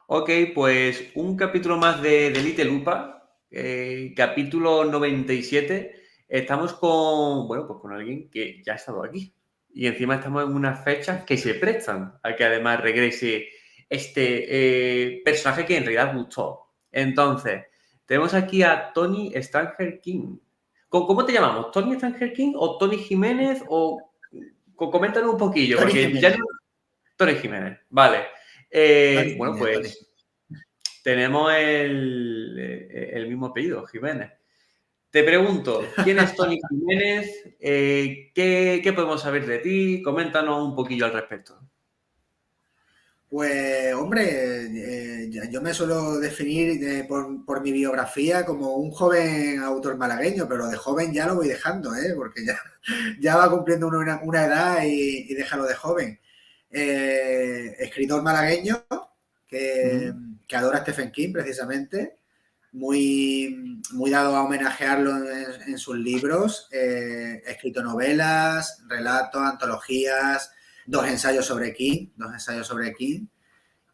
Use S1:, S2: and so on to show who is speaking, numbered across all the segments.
S1: Ok, pues un capítulo más de Little Lupa, capítulo 97. Estamos con, bueno, pues con alguien que ya ha estado aquí. Y encima estamos en unas fechas que se prestan a que además regrese este personaje que en realidad gustó. Entonces, tenemos aquí a Tony Stranger King. ¿Cómo te llamamos? ¿Tony Stranger King o Tony Jiménez? O coméntanos un poquillo,
S2: Tony
S1: porque ya
S2: Jiménez.
S1: no... Tony Jiménez, vale.
S2: Tony
S1: Bueno,
S2: Jiménez, Tony.
S1: pues tenemos el mismo apellido, Jiménez. Te pregunto, ¿quién es Tony Jiménez? ¿Qué podemos saber de ti? Coméntanos un poquillo al respecto.
S2: Pues, hombre, yo me suelo definir por mi biografía como un joven autor malagueño, pero de joven ya lo voy dejando, porque ya va cumpliendo una edad y déjalo de joven. Escritor malagueño que,
S1: Ujú.
S2: que adora a Stephen King, precisamente, muy dado a homenajearlo en sus libros. Ha escrito novelas, relatos, antologías, dos ensayos sobre King,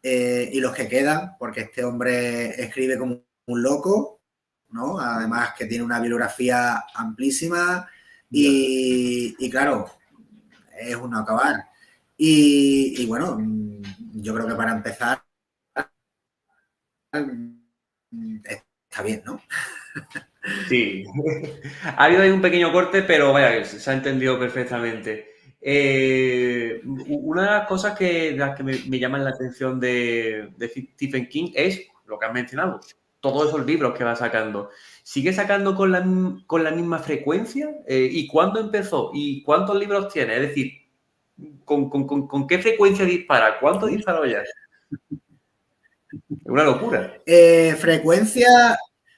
S2: y los que quedan, porque este hombre escribe como un loco, ¿no? Además que tiene una bibliografía amplísima
S1: Ya.
S2: y claro, es un no acabar. Y bueno, yo creo que para empezar está bien, ¿no?
S1: Sí, ha habido ahí un pequeño corte, pero vaya, se ha entendido perfectamente. Una de las cosas de las que me llaman la atención de Stephen King es lo que has mencionado, todos esos libros que va sacando. ¿Sigue sacando con la misma frecuencia? ¿Y cuándo empezó? ¿Y cuántos libros tiene? Es decir, ¿con qué frecuencia dispara? ¿Cuánto disparó ya? Es una locura.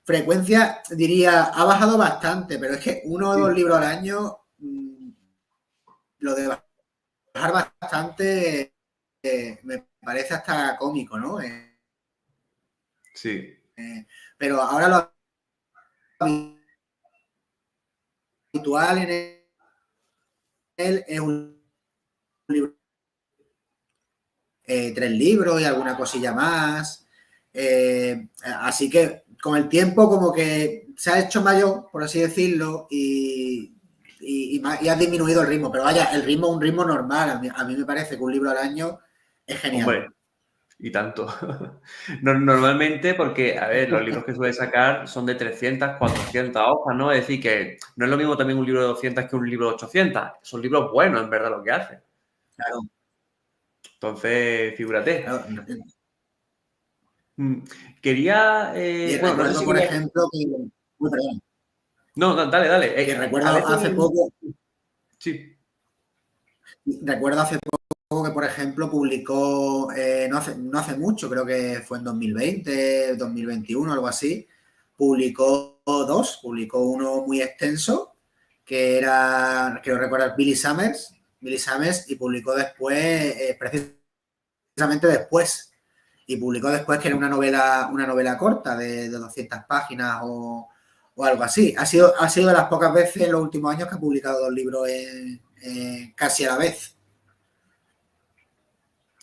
S2: Frecuencia, diría, ha bajado bastante, pero es que uno o dos
S1: Sí,
S2: libros al año, lo de bajar bastante, me parece hasta cómico, ¿no?
S1: sí.
S2: Pero ahora lo habitual en él es un libro, tres libros y alguna cosilla más. Así que con el tiempo como que se ha hecho mayor, por así decirlo, y ha disminuido el ritmo. Pero vaya, el ritmo es un ritmo normal. A mí me parece que un libro al año es genial.
S1: Hombre, y tanto. Normalmente porque, a ver, los libros que suele sacar son de 300, 400 hojas, ¿no? Es decir, que no es lo mismo también un libro de 200 que un libro de 800. Son libros buenos, en verdad, lo que hace.
S2: Claro,
S1: Entonces, figúrate.
S2: claro.
S1: Mm, Quería,
S2: Y
S1: bueno, no sé
S2: recuerdo,
S1: si
S2: por
S1: quería...
S2: ejemplo, perdón,
S1: No, no, dale, dale.
S2: que
S1: A
S2: recuerdo
S1: veces...
S2: hace poco,
S1: Sí.
S2: recuerdo hace poco que, por ejemplo, publicó, no hace mucho, creo que fue en 2020, 2021, algo así, publicó uno muy extenso, que era, quiero recordar, Billy Summers, y publicó después, precisamente después, y publicó después que era una novela corta de 200 páginas o algo así. Ha sido de las pocas veces en los últimos años que ha publicado dos libros casi a la vez.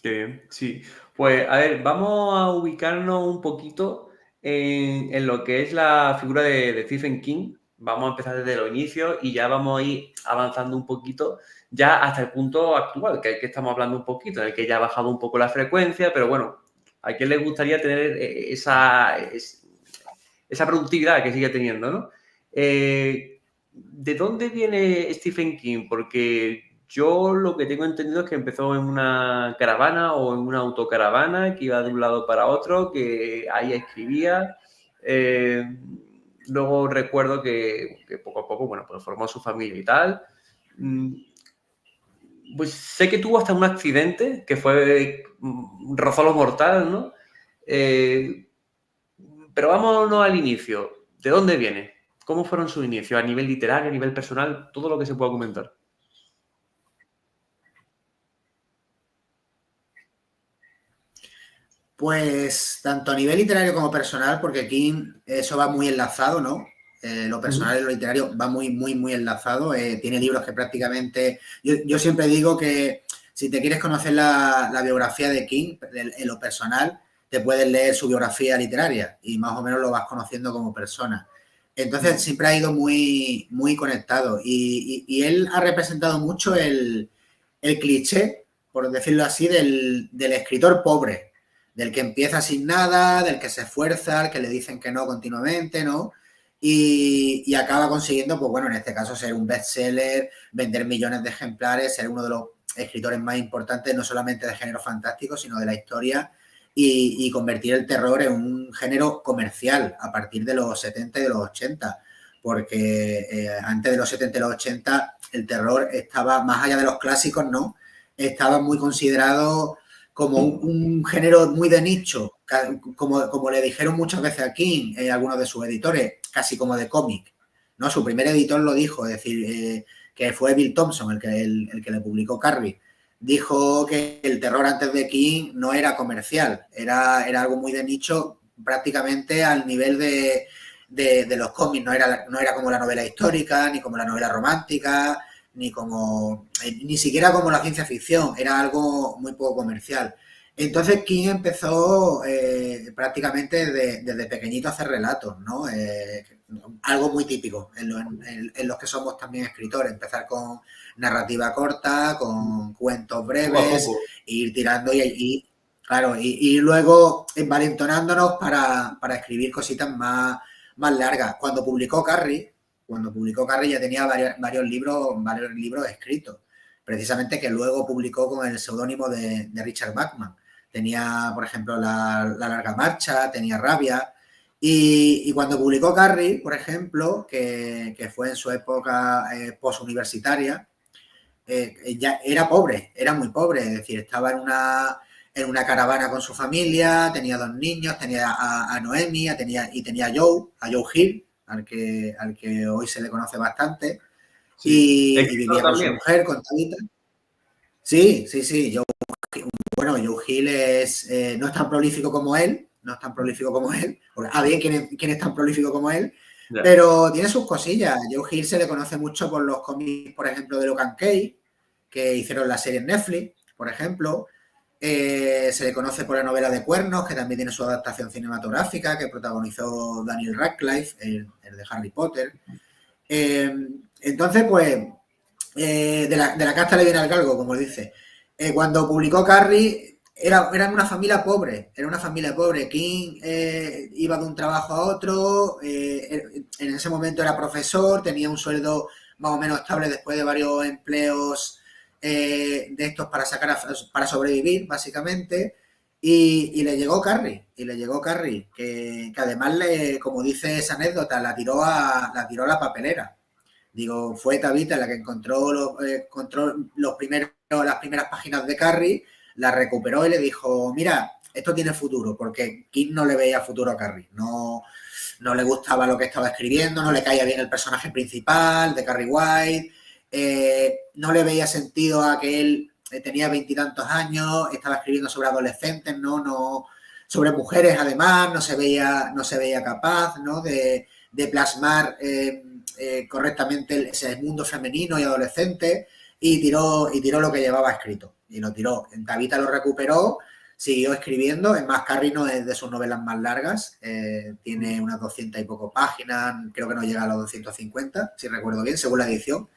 S1: Qué bien, sí. Pues a ver, vamos a ubicarnos un poquito en lo que es la figura de Stephen King. Vamos a empezar desde los inicios y ya vamos a ir avanzando un poquito ya hasta el punto actual, que estamos hablando un poquito, en el que ya ha bajado un poco la frecuencia, pero bueno, ¿a quién le gustaría tener esa productividad que sigue teniendo, ¿no? ¿De dónde viene Stephen King? Porque yo lo que tengo entendido es que empezó en una caravana o en una autocaravana que iba de un lado para otro, que ahí escribía. Eh, Luego recuerdo que poco a poco, bueno, pues formó su familia y tal. Mm, Pues sé que tuvo hasta un accidente que fue rozó lo mortal, ¿no? Eh, pero vámonos al inicio. ¿De dónde viene? ¿Cómo fueron sus inicios? A nivel literario, a nivel personal, todo lo que se pueda comentar.
S2: Pues tanto a nivel literario como personal, porque aquí eso va muy enlazado, ¿no? Lo personal y lo literario va muy enlazado. Tiene libros que prácticamente... Yo siempre digo que si te quieres conocer la biografía de King, en lo personal, te puedes leer su biografía literaria y más o menos lo vas conociendo como persona. Entonces siempre ha ido muy, muy conectado y él ha representado mucho el cliché, por decirlo así, del escritor pobre, del que empieza sin nada, del que se esfuerza, al que le dicen que no continuamente, ¿no? Y acaba consiguiendo, pues bueno, en este caso ser un bestseller, vender millones de ejemplares, ser uno de los escritores más importantes, no solamente de género fantástico, sino de la historia, y convertir el terror en un género comercial a partir de los 70 y de los 80, porque antes de los 70 y los 80 el terror estaba, más allá de los clásicos, ¿no? Estaba muy considerado como un género muy de nicho, como le dijeron muchas veces a King, algunos de sus editores, casi como de cómic, ¿no? Su primer editor lo dijo, es decir, que fue Bill Thompson el que le publicó Carrie. Dijo que el terror antes de King no era comercial, era algo muy de nicho, prácticamente al nivel de los cómics, no era como la novela histórica, ni como la novela romántica, ni siquiera como la ciencia ficción, era algo muy poco comercial. Entonces King empezó prácticamente desde pequeñito a hacer relatos, ¿no? Algo muy típico en los que somos también escritores, empezar con narrativa corta, con cuentos breves, ir tirando claro, y luego envalentonándonos para escribir cositas más largas. Cuando publicó Carrie ya tenía varios libros escritos, precisamente que luego publicó con el seudónimo de Richard Bachman. Tenía, por ejemplo, la Larga Marcha, tenía Rabia. Y cuando publicó Carrie, por ejemplo, que fue en su época postuniversitaria, ya era pobre, era muy pobre, es decir, estaba en una caravana con su familia, tenía 2 niños, tenía a Noemi, tenía a Joe Hill, al que hoy se le conoce bastante,
S1: sí.
S2: y vivía con su mujer, con Tabitha. Sí, Joe Hill no es tan prolífico como él, bien quién es tan prolífico como él, yeah. Pero tiene sus cosillas. Joe Hill se le conoce mucho por los cómics, por ejemplo, de Locan Kay, que hicieron la serie en Netflix, por ejemplo. Se le conoce por la novela de Cuernos, que también tiene su adaptación cinematográfica, que protagonizó Daniel Radcliffe, el de Harry Potter. Entonces, pues, de la casta le viene al galgo, como dice. Cuando publicó Carrie, era una familia pobre, King iba de un trabajo a otro, en ese momento era profesor, tenía un sueldo más o menos estable después de varios empleos de estos para sobrevivir, básicamente, y le llegó Carrie, que además, como dice esa anécdota, la tiró a la papelera. Digo, fue Tabitha la que encontró las primeras páginas de Carrie, la recuperó y le dijo, mira, esto tiene futuro, porque King no le veía futuro a Carrie, no le gustaba lo que estaba escribiendo, no le caía bien el personaje principal de Carrie White, no le veía sentido a que él tenía 20 y tantos años, estaba escribiendo sobre adolescentes, no sobre mujeres además, no se veía capaz, ¿no? de plasmar correctamente ese mundo femenino y adolescente, y tiró lo que llevaba escrito, y lo tiró. Tabitha lo recuperó, siguió escribiendo. Es más, Carrie no es de sus novelas más largas, tiene unas 200 y poco páginas, creo que no llega a los 250, si recuerdo bien, según la edición.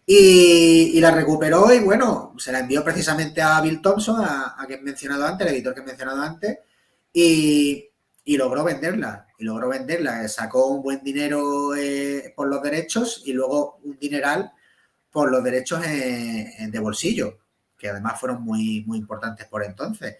S2: Y la recuperó y, bueno, se la envió precisamente a Bill Thompson, a quien he mencionado antes, el editor que he mencionado antes, y logró venderla. Sacó un buen dinero por los derechos y luego un dineral por los derechos de bolsillo, que además fueron muy, muy importantes por entonces.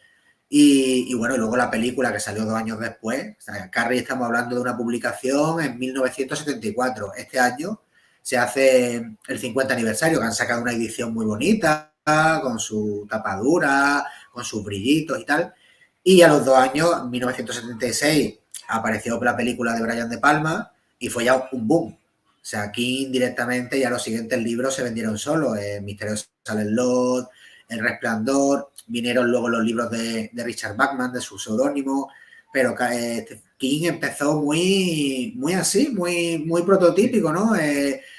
S2: Y bueno, y luego la película que salió 2 años después. O sea, Carrie, estamos hablando de una publicación en 1974. Este año se hace el 50 aniversario, que han sacado una edición muy bonita, con su tapadura, con sus brillitos y tal. Y a los 2 años, en 1976, apareció la película de Brian De Palma y fue ya un boom. O sea, aquí indirectamente ya los siguientes libros se vendieron solos. Misterio de Salem Lot, El Resplandor, vinieron luego los libros de Richard Bachman, de su seudónimo, pero King empezó muy así, muy prototípico, ¿no?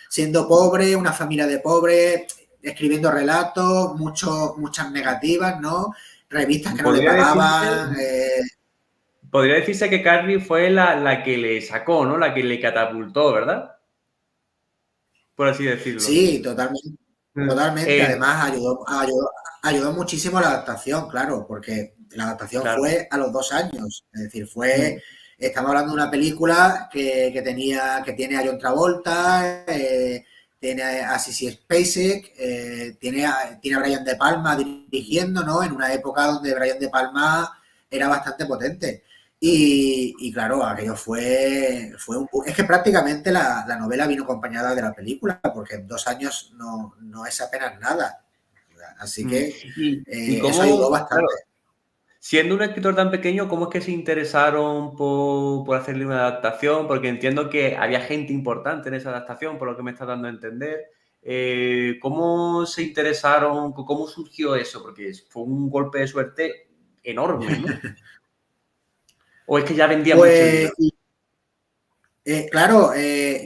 S2: Siendo pobre, una familia de pobres, escribiendo relatos, muchas negativas, ¿no? Revistas que no le pagaban.
S1: podría decirse que Carrie fue la que le sacó, ¿no? La que le catapultó, ¿verdad? Por así decirlo.
S2: Sí, totalmente.
S1: Mm.
S2: Totalmente. Además, ayudó muchísimo a la adaptación, claro, porque la adaptación
S1: Claro.
S2: fue a los 2 años. Es decir,
S1: Mm.
S2: estamos hablando de una película que tiene a John Travolta, tiene a Sissy Spacek, tiene a Brian De Palma dirigiendo, ¿no? En una época donde Brian De Palma era bastante potente. Y claro, aquello es que prácticamente la novela vino acompañada de la película, porque en 2 años no es apenas nada. Así
S1: Mm.
S2: que
S1: Y
S2: eso ayudó
S1: cómo, claro,
S2: bastante.
S1: siendo un escritor tan pequeño, ¿cómo es que se interesaron por hacerle una adaptación? Porque entiendo que había gente importante en esa adaptación, por lo que me estás dando a entender. ¿Cómo se interesaron? ¿Cómo surgió eso? Porque fue un golpe de suerte enorme, ¿no? ¿O es que ya vendía mucho el
S2: Pues
S1: libro?
S2: claro,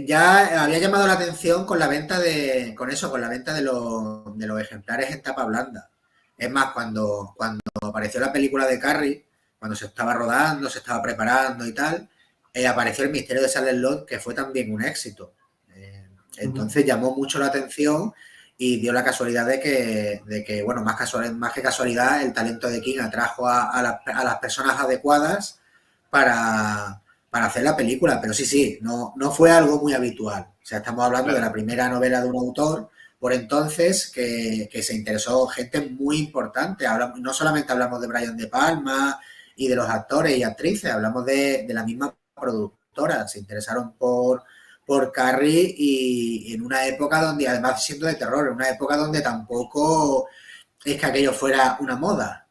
S2: ya había llamado la atención con la venta con la venta de los ejemplares en tapa blanda. Es más, cuando apareció la película de Carrie, cuando se estaba rodando, se estaba preparando y tal, apareció El misterio de Salem Lot, que fue también un éxito.
S1: Ujú.
S2: Entonces llamó mucho la atención y dio la casualidad bueno, más que casualidad, el talento de King atrajo a las personas adecuadas para, para hacer la película, pero sí, no fue algo muy habitual. O sea, estamos hablando de
S1: Claro.
S2: la primera novela de un autor por entonces que se interesó gente muy importante. No solamente hablamos de Brian De Palma y de los actores y actrices, hablamos de la misma productora. Se interesaron por Carrie y en una época donde, además siendo de terror, en una época donde tampoco es que aquello fuera una moda.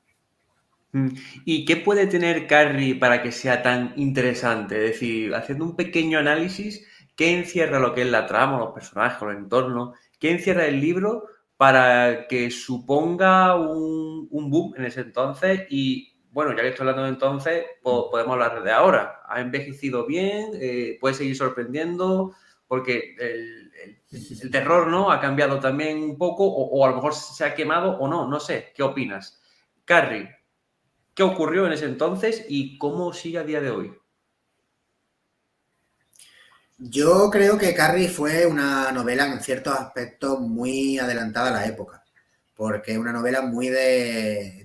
S1: Mm. ¿Y qué puede tener Carrie para que sea tan interesante? Es decir, haciendo un pequeño análisis, ¿qué encierra lo que es la trama, los personajes, los entornos? ¿Qué encierra el libro para que suponga un boom en ese entonces? Y bueno, ya que estoy hablando de entonces, podemos hablar de ahora. ¿Ha envejecido bien? ¿Puede seguir sorprendiendo? Porque el terror, ¿no? Ha cambiado también un poco, o a lo mejor se ha quemado o no, no sé. ¿Qué opinas? Carrie, ¿qué ocurrió en ese entonces y cómo sigue a día de hoy?
S2: Yo creo que Carrie fue una novela en ciertos aspectos muy adelantada a la época, porque es una novela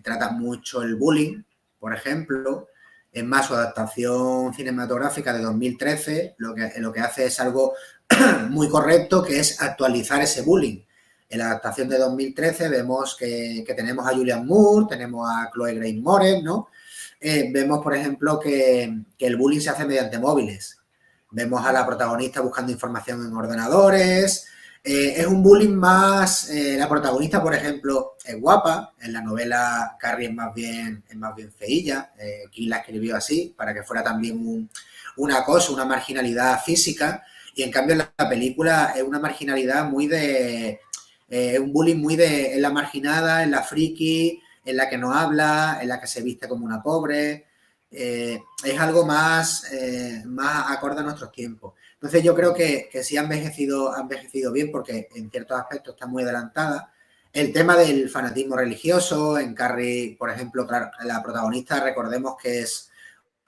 S2: trata mucho el bullying, por ejemplo. Es más, su adaptación cinematográfica de 2013 lo que hace es algo muy correcto, que es actualizar ese bullying. En la adaptación de 2013 vemos que tenemos a Julianne Moore, tenemos a Chloe Grace Moretz, ¿no? Vemos, por ejemplo, que el bullying se hace mediante móviles. Vemos a la protagonista buscando información en ordenadores. Es un bullying más. La protagonista, por ejemplo, es guapa. En la novela Carrie es más bien feilla. King la escribió así, para que fuera también una cosa, una marginalidad física. Y en cambio, en la película es una marginalidad muy de. Un bullying muy de. En la marginada, en la friki, en la que no habla, en la que se viste como una pobre. Es algo más acorde a nuestros tiempos. Entonces yo creo que sí ha envejecido bien porque en ciertos aspectos está muy adelantada. El tema del fanatismo religioso, en Carrie, por ejemplo, claro, la protagonista, recordemos que es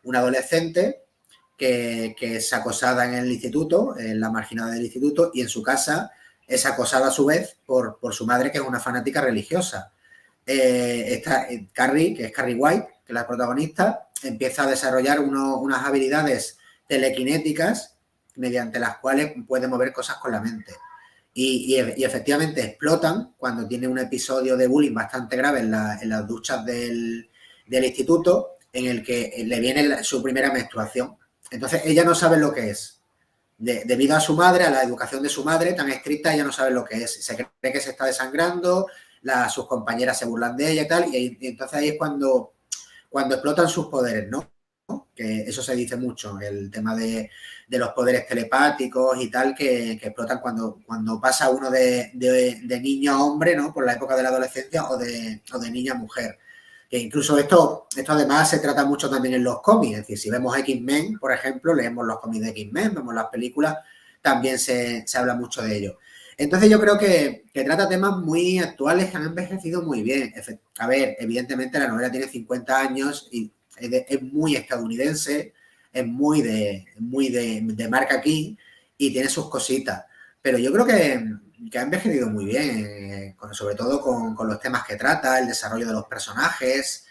S2: una adolescente que es acosada en el instituto, en la marginada del instituto, y en su casa es acosada a su vez por su madre, que es una fanática religiosa. Carrie, que es Carrie White, que es la protagonista, empieza a desarrollar unas habilidades telequinéticas mediante las cuales puede mover cosas con la mente. Y efectivamente explotan cuando tiene un episodio de bullying bastante grave en las duchas del instituto, en el que le viene su primera menstruación. Entonces ella no sabe lo que es. Debido a su madre, a la educación de su madre tan estricta, ella no sabe lo que es. Se cree que se está desangrando, sus compañeras se burlan de ella y tal, y entonces ahí es cuando explotan sus poderes, ¿no? Que eso se dice mucho, el tema de los poderes telepáticos y tal, que explotan cuando pasa uno de niño a hombre, ¿no? Por la época de la adolescencia o de niña a mujer. Que incluso esto además se trata mucho también en los cómics, es decir, si vemos X-Men, por ejemplo, leemos los cómics de X-Men, vemos las películas, también se habla mucho de ello. Entonces yo creo que trata temas muy actuales que han envejecido muy bien. A ver, evidentemente la novela tiene 50 años y es muy estadounidense, es muy de marca aquí y tiene sus cositas. Pero yo creo que ha envejecido muy bien, sobre todo con los temas que trata, el desarrollo de los personajes,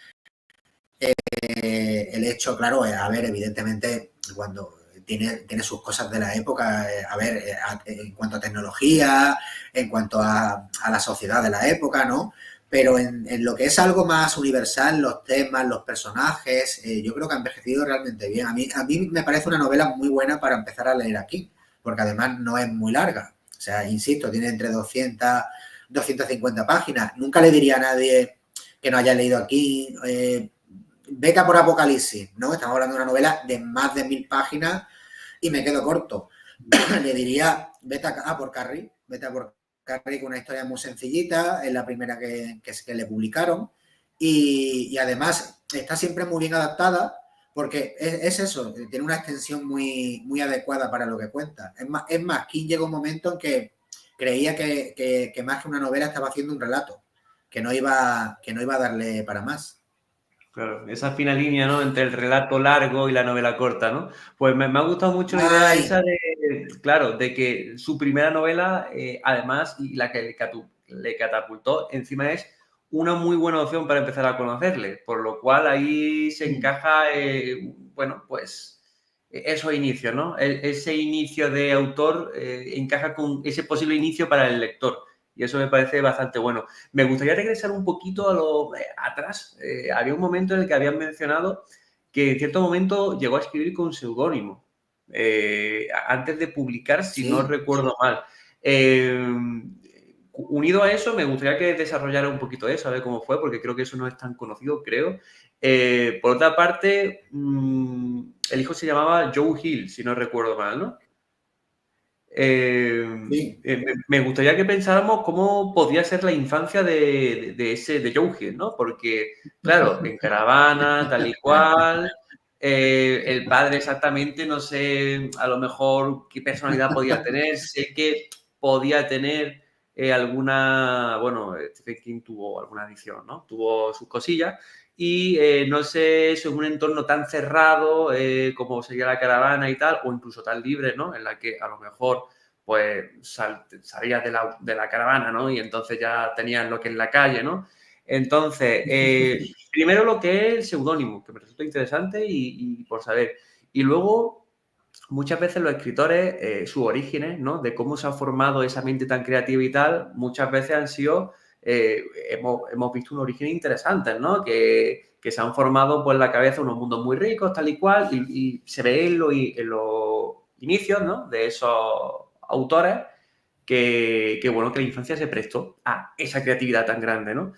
S2: el hecho, claro, a ver, evidentemente, cuando tiene sus cosas de la época, a ver, en cuanto a tecnología, en cuanto a la sociedad de la época, ¿no? Pero en lo que es algo más universal, los temas, los personajes, yo creo que ha envejecido realmente bien. A mí me parece una novela muy buena para empezar a leer aquí, porque además no es muy larga. O sea, insisto, tiene entre 200, 250 páginas. Nunca le diría a nadie que no haya leído aquí, vete a por Apocalipsis, ¿no? Estamos hablando de una novela de más de 1000 páginas y me quedo corto. Le diría, vete a por Carrie, vete a por Carrie, con una historia muy sencillita, es la primera que le publicaron y además está siempre muy bien adaptada porque es eso, tiene una extensión muy, muy adecuada para lo que cuenta. Es más, King llegó un momento en que creía que más que una novela estaba haciendo un relato, que no iba a darle para más.
S1: Claro, esa fina línea, ¿no? Entre el relato largo y la novela corta, ¿no? Pues me ha gustado mucho la idea
S2: Ay,
S1: esa de, claro, de que su primera novela, además, y la que le catapultó, encima es una muy buena opción para empezar a conocerle, por lo cual ahí se encaja, bueno, pues esos inicios, ¿no? Ese inicio de autor encaja con ese posible inicio para el lector. Y eso me parece bastante bueno. Me gustaría regresar un poquito a lo atrás. Había un momento en el que habían mencionado que en cierto momento llegó a escribir con seudónimo. Antes de publicar, si no
S2: sí.
S1: recuerdo mal. Unido a eso, me gustaría que desarrollara un poquito eso, a ver cómo fue, porque creo que eso no es tan conocido, creo. Por otra parte, el hijo se llamaba Joe Hill, si no recuerdo mal, ¿no?
S2: Sí.
S1: Me gustaría que pensáramos cómo podía ser la infancia de Joe Hill, ¿no? Porque, claro, en caravana, tal y cual, el padre exactamente, no sé, a lo mejor qué personalidad podía tener, sé que podía tener alguna, bueno, Stephen King tuvo alguna adicción, ¿no? Tuvo sus cosillas y no sé, eso en un entorno tan cerrado como sería la caravana y tal, o incluso tan libre, ¿no? En la que a lo mejor pues salías de la caravana, ¿no? Y entonces ya tenías lo que es la calle, ¿no? Entonces, primero lo que es el seudónimo, que me resulta interesante y por saber. Y luego, muchas veces los escritores, sus orígenes, ¿no? De cómo se ha formado esa mente tan creativa y tal, muchas veces han sido, hemos visto un origen interesante, ¿no? Que se han formado pues, en la cabeza unos mundos muy ricos, tal y cual, y se ve en los inicios, ¿no? De esos autores bueno, que la infancia se prestó a esa creatividad tan grande, ¿no?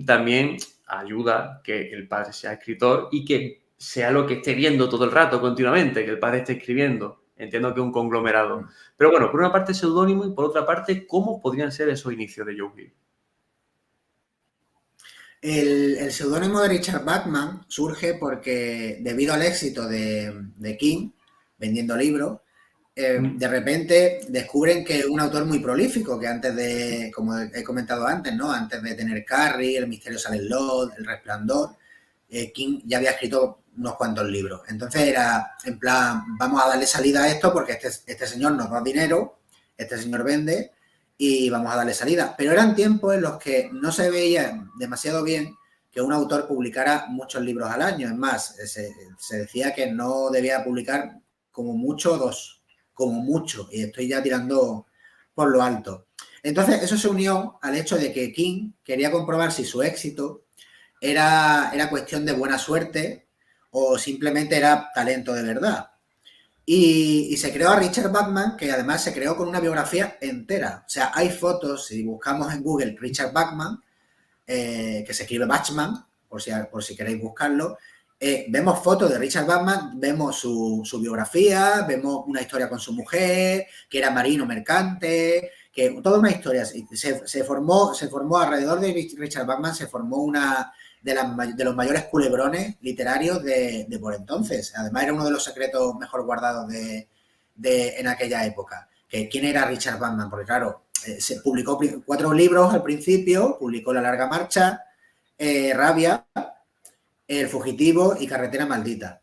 S1: También ayuda que el padre sea escritor y que sea lo que esté viendo todo el rato, continuamente, que el padre esté escribiendo. Entiendo que es un conglomerado. Pero bueno, por una parte seudónimo y por otra parte, ¿cómo podrían ser esos inicios de Joe Hill?
S2: El seudónimo de Richard Bachman surge porque, debido al éxito de King, vendiendo libros, de repente descubren que es un autor muy prolífico, que antes de, como he comentado antes, ¿no? Antes de tener Carrie, El misterio Salem Lot, El Resplandor, King ya había escrito unos cuantos libros. Entonces era, en plan, vamos a darle salida a esto porque este señor nos da dinero, este señor vende y vamos a darle salida. Pero eran tiempos en los que no se veía demasiado bien que un autor publicara muchos libros al año. Es más, se decía que no debía publicar como mucho dos, como mucho, y estoy ya tirando por lo alto. Entonces, eso se unió al hecho de que King quería comprobar si su éxito era cuestión de buena suerte o simplemente era talento de verdad. Y se creó a Richard Bachman, que además se creó con una biografía entera. O sea, hay fotos, si buscamos en Google Richard Bachman, que se escribe Bachman, por si queréis buscarlo, vemos fotos de Richard Bachman, vemos su biografía, vemos una historia con su mujer, que era marino mercante, que toda una historia. Se formó alrededor de Richard Bachman, se formó una de los mayores culebrones literarios de por entonces. Además, era uno de los secretos mejor guardados en aquella época. ¿Quién era Richard Bachman? Porque, claro, se publicó 4 libros al principio, publicó La larga marcha, Rabia, El fugitivo y Carretera maldita.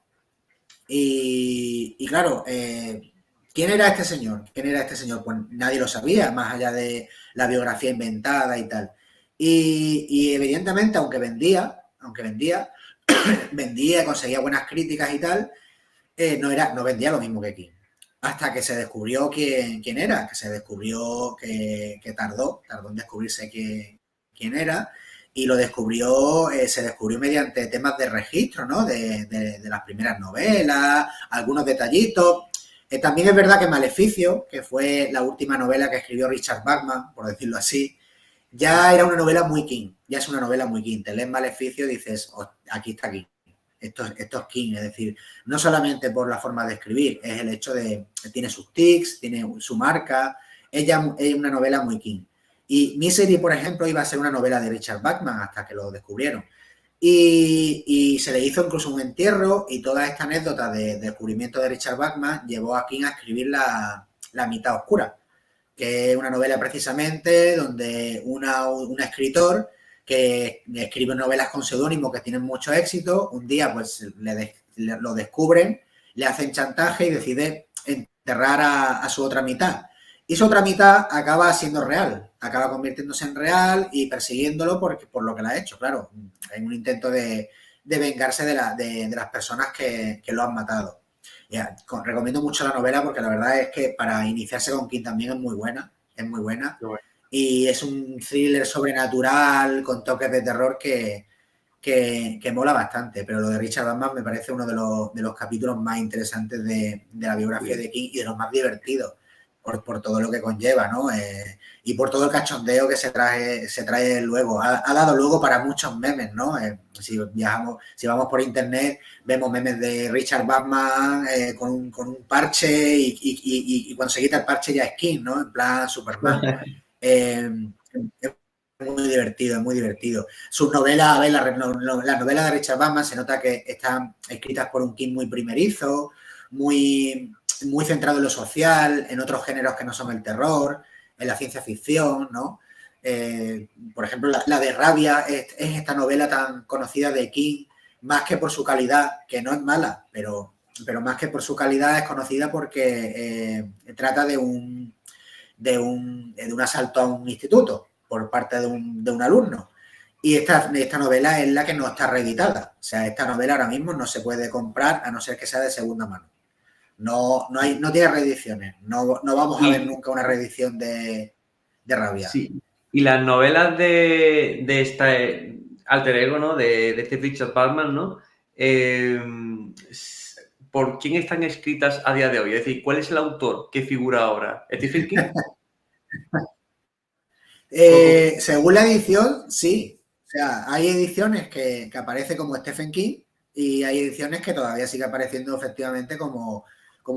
S2: Y claro, ¿quién era este señor? ¿Quién era este señor? Pues nadie lo sabía, más allá de la biografía inventada y tal. Y evidentemente, vendía, conseguía buenas críticas y tal, no vendía lo mismo que King. Hasta que se descubrió quién era, que se descubrió que tardó en descubrirse quién era, y lo descubrió, se descubrió mediante temas de registro, ¿no? De las primeras novelas, algunos detallitos. También es verdad que Maleficio, que fue la última novela que escribió Richard Bachman, por decirlo así, ya era una novela muy King, ya es una novela muy King. Te lees Maleficio y dices, oh, aquí está King. Esto es King, es decir, no solamente por la forma de escribir, es el hecho de que tiene sus tics, tiene su marca, ella es una novela muy King. Y Misery, por ejemplo, iba a ser una novela de Richard Bachman hasta que lo descubrieron. Y se le hizo incluso un entierro y toda esta anécdota de descubrimiento de Richard Bachman llevó a King a escribir la mitad oscura, que es una novela precisamente donde un escritor que escribe novelas con seudónimo que tienen mucho éxito, un día pues lo descubren, le hacen chantaje y decide enterrar a su otra mitad. Y su otra mitad acaba siendo real, acaba convirtiéndose en real y persiguiéndolo por lo que le ha hecho, claro, en un intento de vengarse de las personas que lo han matado. Recomiendo mucho la novela porque la verdad es que para iniciarse con King también es muy buena.
S1: Bueno.
S2: Y es un thriller sobrenatural con toques de terror que mola bastante. Pero lo de Richard Bachman me parece uno de los capítulos más interesantes de la biografía de King y de los más divertidos por todo lo que conlleva, ¿no? Y por todo el cachondeo que se trae luego. Ha dado luego para muchos memes, ¿no? Si vamos por internet, vemos memes de Richard Bachman con un parche y cuando se quita el parche ya es King, ¿no? En plan Superman. Es muy divertido, es muy divertido. Sus novelas, a ver, las novelas de Richard Bachman se nota que están escritas por un King muy primerizo, muy centrado en lo social, en otros géneros que no son el terror, en la ciencia ficción, ¿no? Por ejemplo, la de Rabia es esta novela tan conocida de King, más que por su calidad, que no es mala, pero más que por su calidad es conocida porque trata de un asalto a un instituto por parte de un alumno. Y esta novela es la que no está reeditada. O sea, esta novela ahora mismo no se puede comprar a no ser que sea de segunda mano. No tiene reediciones. No vamos a ver nunca una reedición de Rabia.
S1: Sí. Y las novelas de esta alter ego, ¿no? De este Richard Bachman, ¿no? ¿Por quién están escritas a día de hoy? Es decir, ¿cuál es el autor que figura ahora? ¿Stephen King?
S2: Según la edición, sí. O sea, hay ediciones que aparece como Stephen King y hay ediciones que todavía sigue apareciendo efectivamente como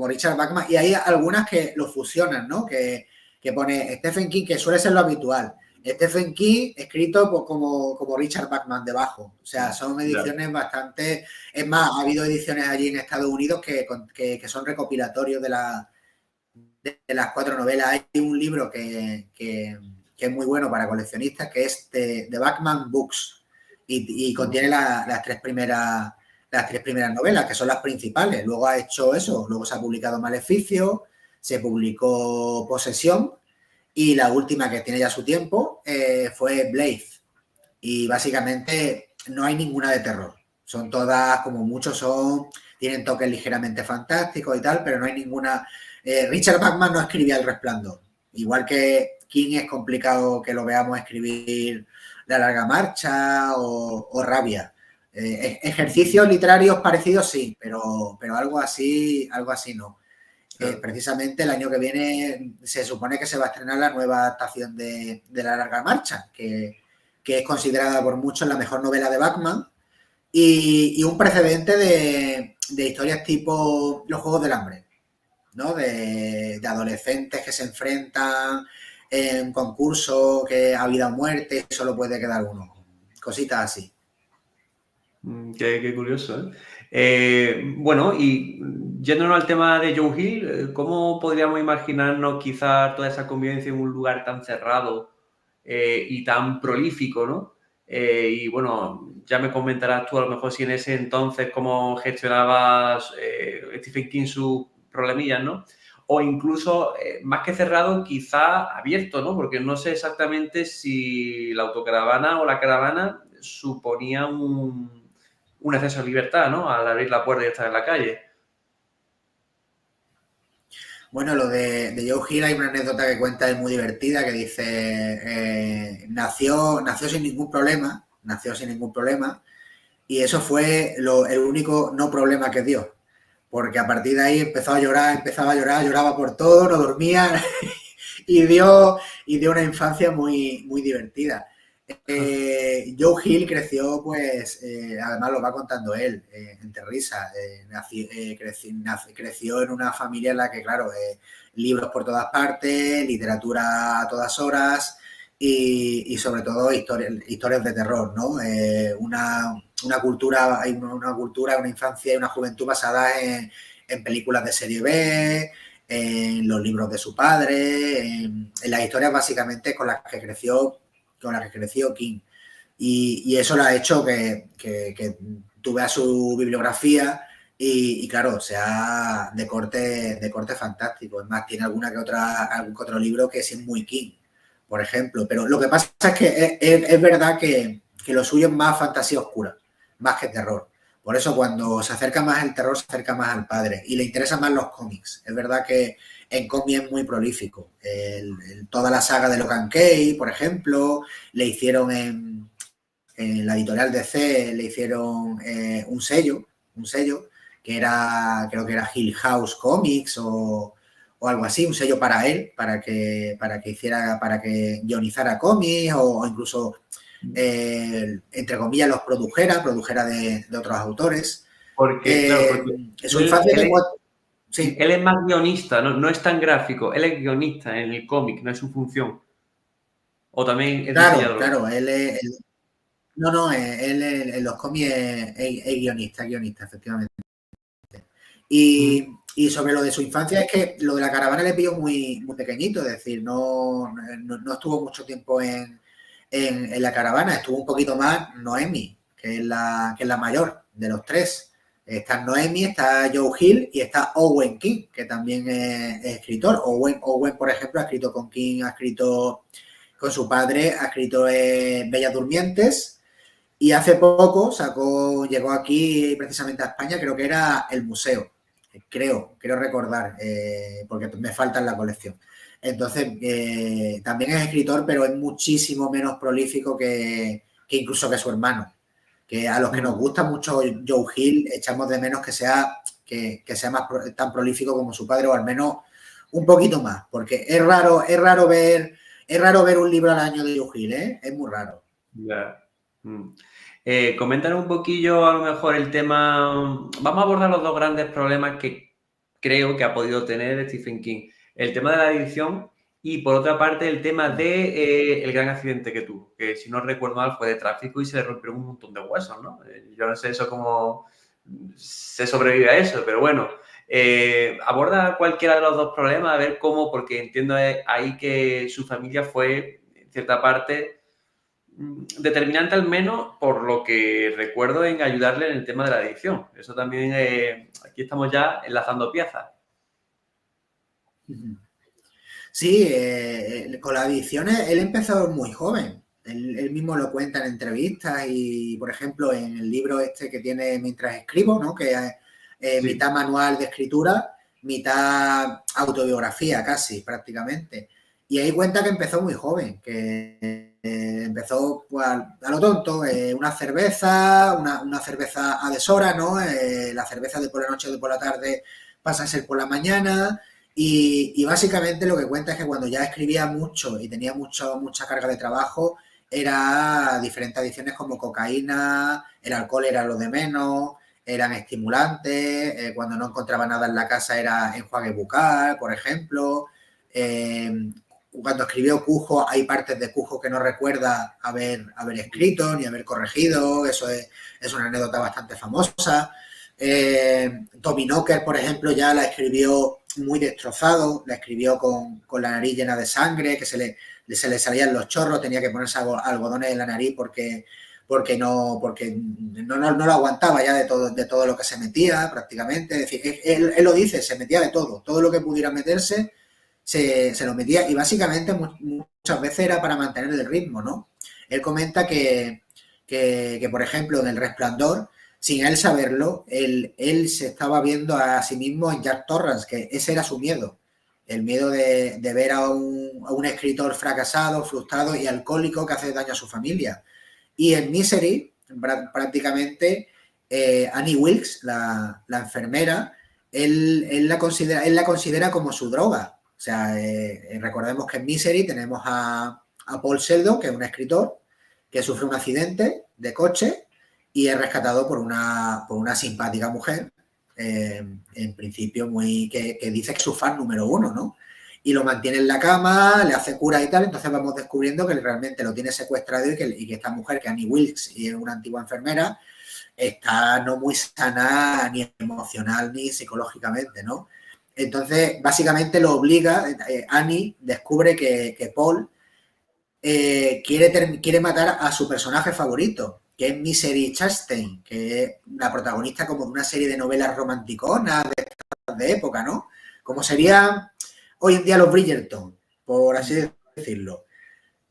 S2: Richard Bachman. Y hay algunas que lo fusionan, ¿no? Que pone Stephen King, que suele ser lo habitual. Stephen King escrito como Richard Bachman debajo. O sea, son ediciones bastante... Es más, ha habido ediciones allí en Estados Unidos que son recopilatorios de las 4 novelas. Hay un libro que es muy bueno para coleccionistas, que es The Bachman Books y contiene las tres primeras novelas, que son las principales. Luego ha hecho eso, luego se ha publicado Maleficio, se publicó Posesión y la última, que tiene ya su tiempo, fue Blade. Y básicamente no hay ninguna de terror. Son todas, como muchos tienen toques ligeramente fantásticos y tal, pero no hay ninguna... Richard Bachman no escribía El Resplandor. Igual que King es complicado que lo veamos escribir La Larga Marcha o Rabia. Ejercicios literarios parecidos sí, pero algo así no. Claro. Precisamente el año que viene se supone que se va a estrenar la nueva adaptación de La Larga Marcha, que es considerada por muchos la mejor novela de Bachman y un precedente de historias tipo Los Juegos del Hambre, ¿no? De adolescentes que se enfrentan en un concurso que a vida o muerte solo puede quedar uno. Cositas así.
S1: Qué curioso, ¿eh? Bueno, y yéndonos al tema de Joe Hill, ¿cómo podríamos imaginarnos quizás toda esa convivencia en un lugar tan cerrado y tan prolífico, ¿no? Y bueno, ya me comentarás tú a lo mejor si en ese entonces cómo gestionabas Stephen King sus problemillas, ¿no? O incluso, más que cerrado, quizá abierto, ¿no? Porque no sé exactamente si la autocaravana o la caravana suponía un exceso de libertad, ¿no? Al abrir la puerta y estar en la calle.
S2: Bueno, lo de Joe Hill hay una anécdota que cuenta, es muy divertida, que dice, nació sin ningún problema, nació sin ningún problema, y eso fue el único no problema que dio, porque a partir de ahí empezó a llorar, empezaba a llorar, lloraba por todo, no dormía, y dio una infancia muy, muy divertida. Joe Hill creció, pues, además lo va contando él, entre risas. Creció en una familia en la que, claro, libros por todas partes, literatura a todas horas y sobre todo historias de terror, ¿no? Una cultura, una infancia y una juventud basada en películas de serie B, en los libros de su padre, en las historias básicamente con las que creció King. Y eso lo ha hecho que tú veas su bibliografía y claro, sea de corte fantástico. Es más, tiene algún que otro libro que es muy King, por ejemplo. Pero lo que pasa es que es verdad que lo suyo es más fantasía oscura, más que terror. Por eso cuando se acerca más el terror, se acerca más al padre. Y le interesan más los cómics. Es verdad que en cómics es muy prolífico. Toda la saga de Locan Key, por ejemplo, le hicieron en la editorial DC, le hicieron un sello, que era, creo que era Hill House Comics o algo así, un sello para él, para que guionizara cómics o incluso, entre comillas, los produjera de otros autores.
S1: Porque, claro, porque
S2: Su infancia
S1: él,
S2: sí,
S1: él es más guionista, ¿no? No es tan gráfico, él es guionista en el cómic, no es su función. O también es
S2: claro,
S1: diseñador.
S2: claro, no, no, él en los cómics es guionista, efectivamente. Y sobre lo de su infancia es que lo de la caravana le pilló muy, muy pequeñito, es decir, no estuvo mucho tiempo en la caravana, estuvo un poquito más Noemi, que es la mayor de los tres. Está Noemi, está Joe Hill y está Owen King, que también es escritor. Owen, por ejemplo, ha escrito con King, ha escrito con su padre, ha escrito Bellas Durmientes y hace poco llegó aquí precisamente a España, creo que era El Museo, creo recordar, porque me falta en la colección. Entonces, también es escritor, pero es muchísimo menos prolífico que incluso que su hermano. Que a los que nos gusta mucho Joe Hill, echamos de menos que sea más tan prolífico como su padre, o al menos un poquito más, porque es raro ver un libro al año de Joe Hill, ¿eh? Es muy raro.
S1: Ya. Coméntanos un poquillo, a lo mejor, el tema. Vamos a abordar los dos grandes problemas que creo que ha podido tener Stephen King. El tema de la adicción y, por otra parte, el tema de el gran accidente que tuvo, que si no recuerdo mal fue de tráfico y se le rompieron un montón de huesos, ¿no? Yo no sé eso cómo se sobrevive a eso, pero bueno. Aborda cualquiera de los dos problemas, a ver cómo, porque entiendo ahí que su familia fue, en cierta parte, determinante al menos por lo que recuerdo en ayudarle en el tema de la adicción. Eso también, aquí estamos ya enlazando piezas.
S2: Sí, con las adicciones él empezó muy joven. Él mismo lo cuenta en entrevistas y, por ejemplo, en el libro este que tiene Mientras escribo, ¿no? Que es
S1: Sí.
S2: mitad manual de escritura, mitad autobiografía casi, prácticamente. Y ahí cuenta que empezó muy joven, que empezó pues, a lo tonto, una cerveza a deshora, ¿no? La cerveza de por la noche o de por la tarde pasa a ser por la mañana. Y básicamente lo que cuenta es que cuando ya escribía mucho y tenía mucha carga de trabajo, era diferentes adicciones como cocaína, el alcohol era lo de menos, eran estimulantes, cuando no encontraba nada en la casa era enjuague bucal, por ejemplo. Eh, Cuando escribió Cujo, hay partes de Cujo que no recuerda haber escrito ni haber corregido, es una anécdota bastante famosa. Tommy Knocker, por ejemplo, ya la escribió muy destrozado, la escribió con la nariz llena de sangre, que se le salían los chorros, tenía que ponerse algodones en la nariz porque no lo aguantaba ya de todo lo que se metía prácticamente. Es decir, él lo dice, se metía de todo lo que pudiera meterse se lo metía y básicamente muchas veces era para mantener el ritmo, ¿no? Él comenta que por ejemplo, en El Resplandor, sin él saberlo, él se estaba viendo a sí mismo en Jack Torrance, que ese era su miedo. El miedo de ver a un escritor fracasado, frustrado y alcohólico que hace daño a su familia. Y en Misery, prácticamente, Annie Wilkes, la enfermera, él la considera como su droga. O sea, recordemos que en Misery tenemos a Paul Sheldon, que es un escritor, que sufre un accidente de coche y es rescatado por una simpática mujer, en principio que dice que es su fan número 1, ¿no? Y lo mantiene en la cama, le hace cura y tal, entonces vamos descubriendo que realmente lo tiene secuestrado y que esta mujer, que Annie Wilkes y es una antigua enfermera, está no muy sana ni emocional ni psicológicamente, ¿no? Entonces, básicamente lo obliga, Annie descubre que Paul quiere matar a su personaje favorito, que es Misery Chastain, que es la protagonista como de una serie de novelas romanticonas de época, ¿no? Como sería hoy en día los Bridgerton, por así decirlo.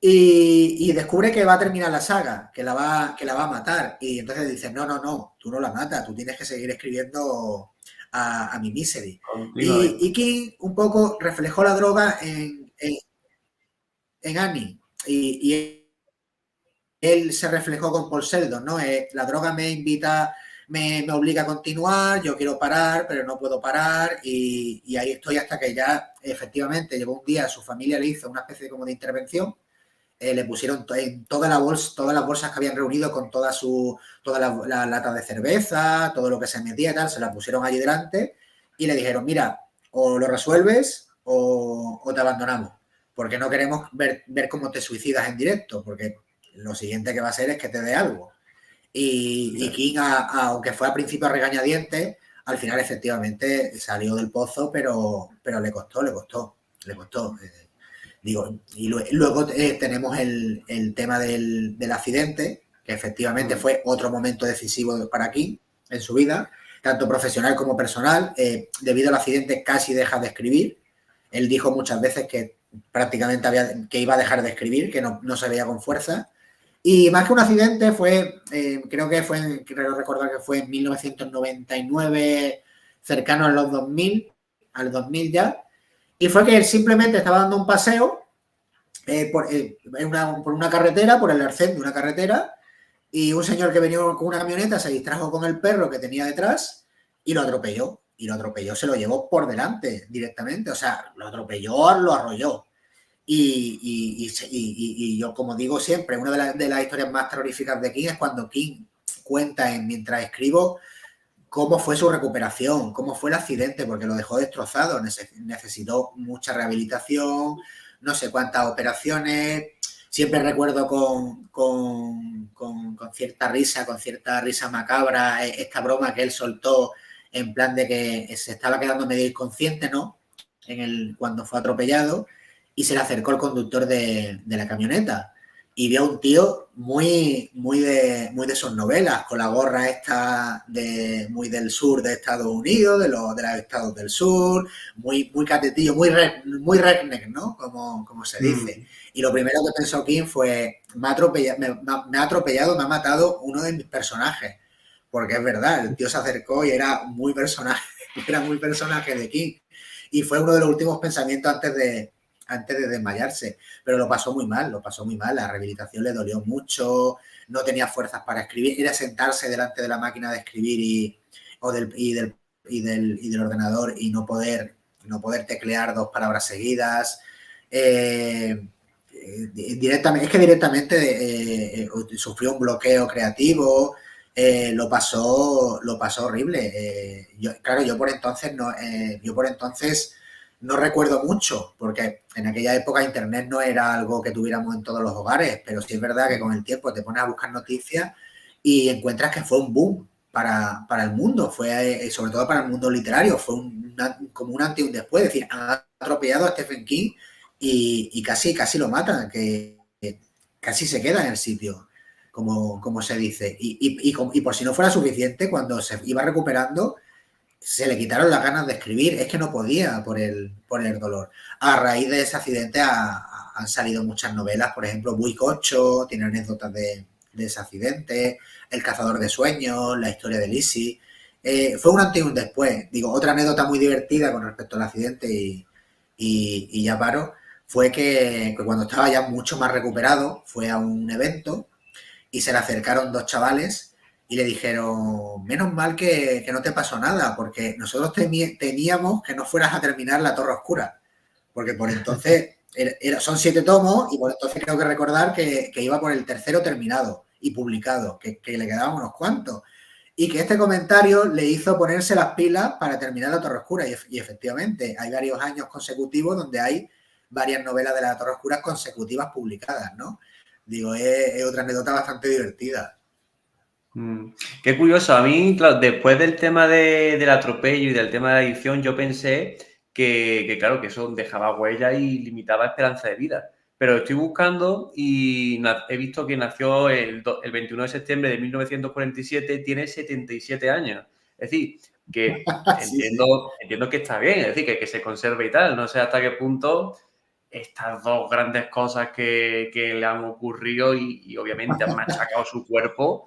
S2: Y descubre que va a terminar la saga, que la va a matar. Y entonces dice, no, tú no la matas, tú tienes que seguir escribiendo a mi Misery. Y King un poco reflejó la droga en Annie. Y él se reflejó con Paul Sheldon, ¿no? La droga me invita, me obliga a continuar, yo quiero parar, pero no puedo parar y ahí estoy hasta que ya efectivamente llegó un día, su familia le hizo una especie como de intervención, le pusieron en todas las bolsas que habían reunido con toda la lata de cerveza, todo lo que se metía y tal, se la pusieron allí delante y le dijeron, mira, o lo resuelves o te abandonamos, porque no queremos ver cómo te suicidas en directo, porque lo siguiente que va a ser es que te dé algo. Y King, aunque fue al principio a regañadientes, al final efectivamente salió del pozo, pero le costó. Digo, y luego tenemos el tema del accidente, que efectivamente fue otro momento decisivo para King en su vida, tanto profesional como personal. Debido al accidente casi deja de escribir. Él dijo muchas veces que prácticamente que iba a dejar de escribir, que no se veía con fuerza. Y más que un accidente creo recordar que fue en 1999, cercano a los 2000, al 2000 ya, y fue que él simplemente estaba dando un paseo por una carretera, por el arcén de una carretera, y un señor que venía con una camioneta se distrajo con el perro que tenía detrás y lo atropelló. Se lo llevó por delante directamente, o sea, lo atropelló, lo arrolló. Y yo, como digo siempre, una de las historias más terroríficas de King es cuando King cuenta mientras escribo cómo fue su recuperación, cómo fue el accidente, porque lo dejó destrozado, necesitó mucha rehabilitación, no sé cuántas operaciones. Siempre recuerdo con cierta risa macabra, esta broma que él soltó en plan de que se estaba quedando medio inconsciente, ¿no? Cuando fue atropellado, y se le acercó el conductor de la camioneta y vio a un tío muy de sus novelas, con la gorra esta muy del sur de Estados Unidos, de los estados del sur, muy catetillo, muy redneck, ¿no? Como se dice. Y lo primero que pensó King fue, me ha atropellado, me ha matado uno de mis personajes. Porque es verdad, el tío se acercó y era muy personaje de King. Y fue uno de los últimos pensamientos antes de desmayarse, pero lo pasó muy mal, la rehabilitación le dolió mucho, no tenía fuerzas para escribir, era sentarse delante de la máquina de escribir del ordenador y no poder teclear 2 palabras seguidas. Directamente sufrió un bloqueo creativo, lo pasó horrible. Yo por entonces no recuerdo mucho, porque en aquella época Internet no era algo que tuviéramos en todos los hogares, pero sí es verdad que con el tiempo te pones a buscar noticias y encuentras que fue un boom para el mundo, fue sobre todo para el mundo literario, fue como un antes y un después. Es decir, han atropellado a Stephen King y casi lo matan, que casi se queda en el sitio, como se dice. Y por si no fuera suficiente, cuando se iba recuperando, se le quitaron las ganas de escribir, es que no podía por el dolor. A raíz de ese accidente han salido muchas novelas, por ejemplo, Buick 8 tiene anécdotas de ese accidente, El cazador de sueños, La historia de Lizzie. Fue un antes y un después. Digo, otra anécdota muy divertida con respecto al accidente y ya paro, fue que cuando estaba ya mucho más recuperado, fue a un evento y se le acercaron dos chavales y le dijeron, menos mal que no te pasó nada, porque nosotros teníamos que no fueras a terminar La Torre Oscura, porque por entonces son 7 tomos y por entonces tengo que recordar que iba por el tercero terminado y publicado, que le quedaban unos cuantos. Y que este comentario le hizo ponerse las pilas para terminar La Torre Oscura. Y efectivamente, hay varios años consecutivos donde hay varias novelas de La Torre Oscura consecutivas publicadas, ¿no? Digo, es otra anécdota bastante divertida.
S1: Qué curioso. A mí, claro, después del tema del atropello y del tema de la adicción, yo pensé claro, que eso dejaba huella y limitaba esperanza de vida. Pero estoy buscando y he visto que nació el 21 de septiembre de 1947, tiene 77 años. Es decir, que
S2: Sí, sí.
S1: entiendo que está bien, es decir, que se conserve y tal. No sé hasta qué punto estas dos grandes cosas que le han ocurrido y obviamente han machacado su cuerpo,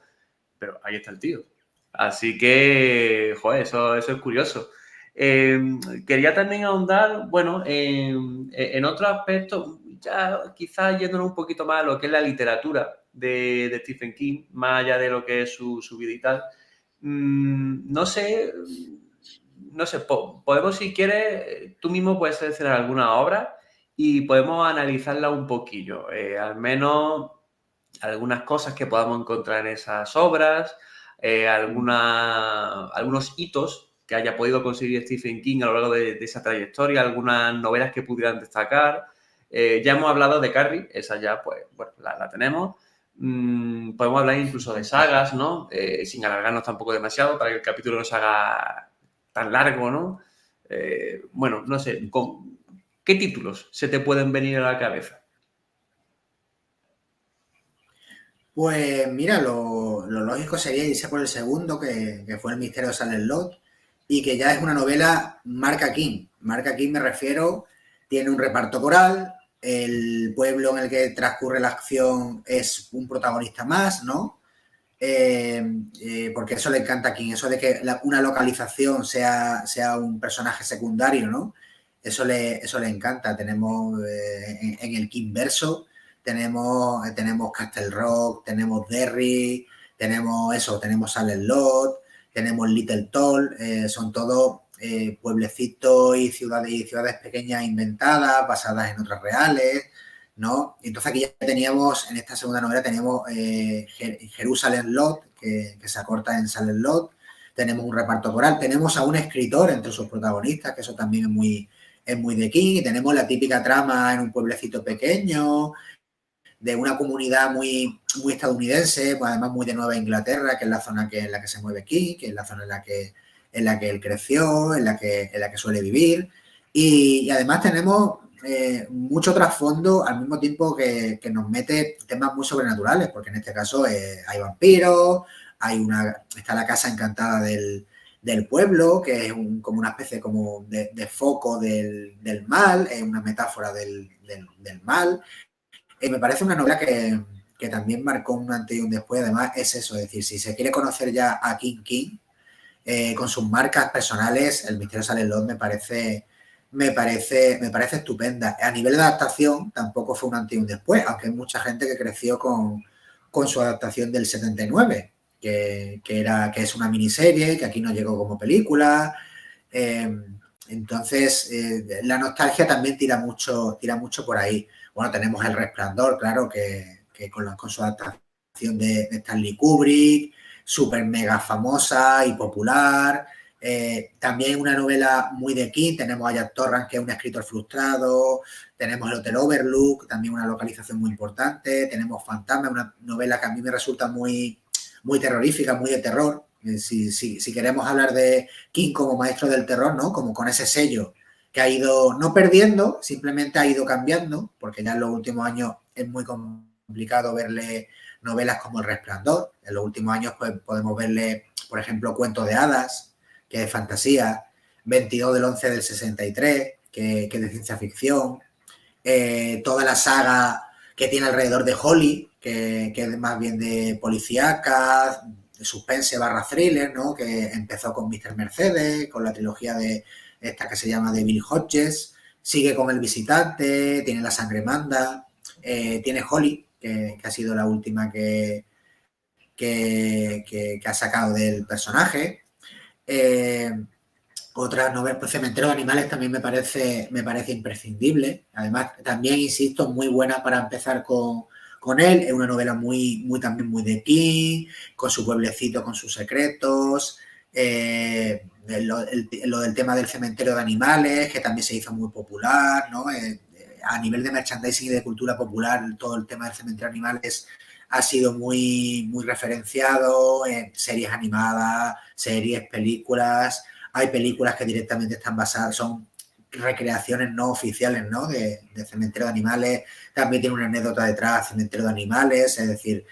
S1: pero ahí está el tío. Así que, joder, eso es curioso. Eh, Quería también ahondar, bueno, en otro aspecto, ya quizás yéndonos un poquito más a lo que es la literatura de Stephen King, más allá de lo que es su vida y tal. No sé, podemos, si quieres, tú mismo puedes seleccionar alguna obra y podemos analizarla un poquillo, al menos algunas cosas que podamos encontrar en esas obras, algunos hitos que haya podido conseguir Stephen King a lo largo de esa trayectoria, algunas novelas que pudieran destacar. Ya hemos hablado de Carrie, esa ya, pues, bueno, la tenemos. Podemos hablar incluso de sagas, ¿no? Sin alargarnos tampoco demasiado para que el capítulo no se haga tan largo, ¿no? Bueno, no sé, ¿qué títulos se te pueden venir a la cabeza?
S2: Pues mira, lo lógico sería irse por el segundo, que fue El misterio de Salem Lot, y que ya es una novela marca King. Marca King me refiero, tiene un reparto coral, el pueblo en el que transcurre la acción es un protagonista más, ¿no? Porque eso le encanta a King, eso de que una localización sea un personaje secundario, ¿no? Eso le encanta. Tenemos en el King verso, tenemos Castle Rock, tenemos Derry, tenemos Salem Lot, tenemos Little Toll, son todos pueblecitos y ciudades pequeñas inventadas, basadas en otras reales, ¿no? Entonces aquí ya teníamos, en esta segunda novela teníamos Jerusalem Lot, que se acorta en Salem Lot, tenemos un reparto coral, tenemos a un escritor entre sus protagonistas, que eso también es muy de King, y tenemos la típica trama en un pueblecito pequeño, de una comunidad muy estadounidense, pues además muy de Nueva Inglaterra, que es la zona en la que se mueve King, que es la zona en la que él creció, en la que suele vivir. Y además tenemos mucho trasfondo al mismo tiempo que nos mete temas muy sobrenaturales, porque en este caso hay vampiros, está la casa encantada del pueblo, que es como una especie como de foco del mal, es una metáfora del mal. Me parece una novela que también marcó un antes y un después. Además, es eso, es decir, si se quiere conocer ya a King King, con sus marcas personales, El misterio de Salem Lot me parece estupenda. A nivel de adaptación, tampoco fue un antes y un después, aunque hay mucha gente que creció con su adaptación del 79, que es una miniserie, que aquí no llegó como película. Eh, entonces, la nostalgia también tira mucho por ahí. Bueno, tenemos El Resplandor, claro, que con su adaptación de Stanley Kubrick, súper mega famosa y popular. También una novela muy de King, tenemos a Jack Torrance, que es un escritor frustrado, tenemos El Hotel Overlook, también una localización muy importante, tenemos Fantasma, una novela que a mí me resulta muy terrorífica, muy de terror. Si queremos hablar de King como maestro del terror, ¿no? Como con ese sello que ha ido no perdiendo, simplemente ha ido cambiando, porque ya en los últimos años es muy complicado verle novelas como El Resplandor. En los últimos años pues, podemos verle, por ejemplo, Cuentos de Hadas, que es fantasía, 22 del 11 del 63, que es de ciencia ficción, toda la saga que tiene alrededor de Holly, que es más bien de policíaca, de suspense barra thriller, ¿no? Que empezó con Mr. Mercedes, con la trilogía de esta que se llama de Bill Hodges, sigue con El Visitante, tiene La Sangre Manda, tiene Holly, que ha sido la última que ha sacado del personaje. Otras novelas, pues Cementerio de Animales también me parece imprescindible. Además, también, insisto, muy buena para empezar con él. Es una novela también muy de King, con su pueblecito, con sus secretos. Lo del tema del cementerio de animales, que también se hizo muy popular, ¿no? A nivel de merchandising y de cultura popular, todo el tema del cementerio de animales ha sido muy referenciado en series animadas, series, películas. Hay películas que directamente están basadas, son recreaciones no oficiales, ¿no? De Cementerio de Animales. También tiene una anécdota detrás, Cementerio de Animales, es decir,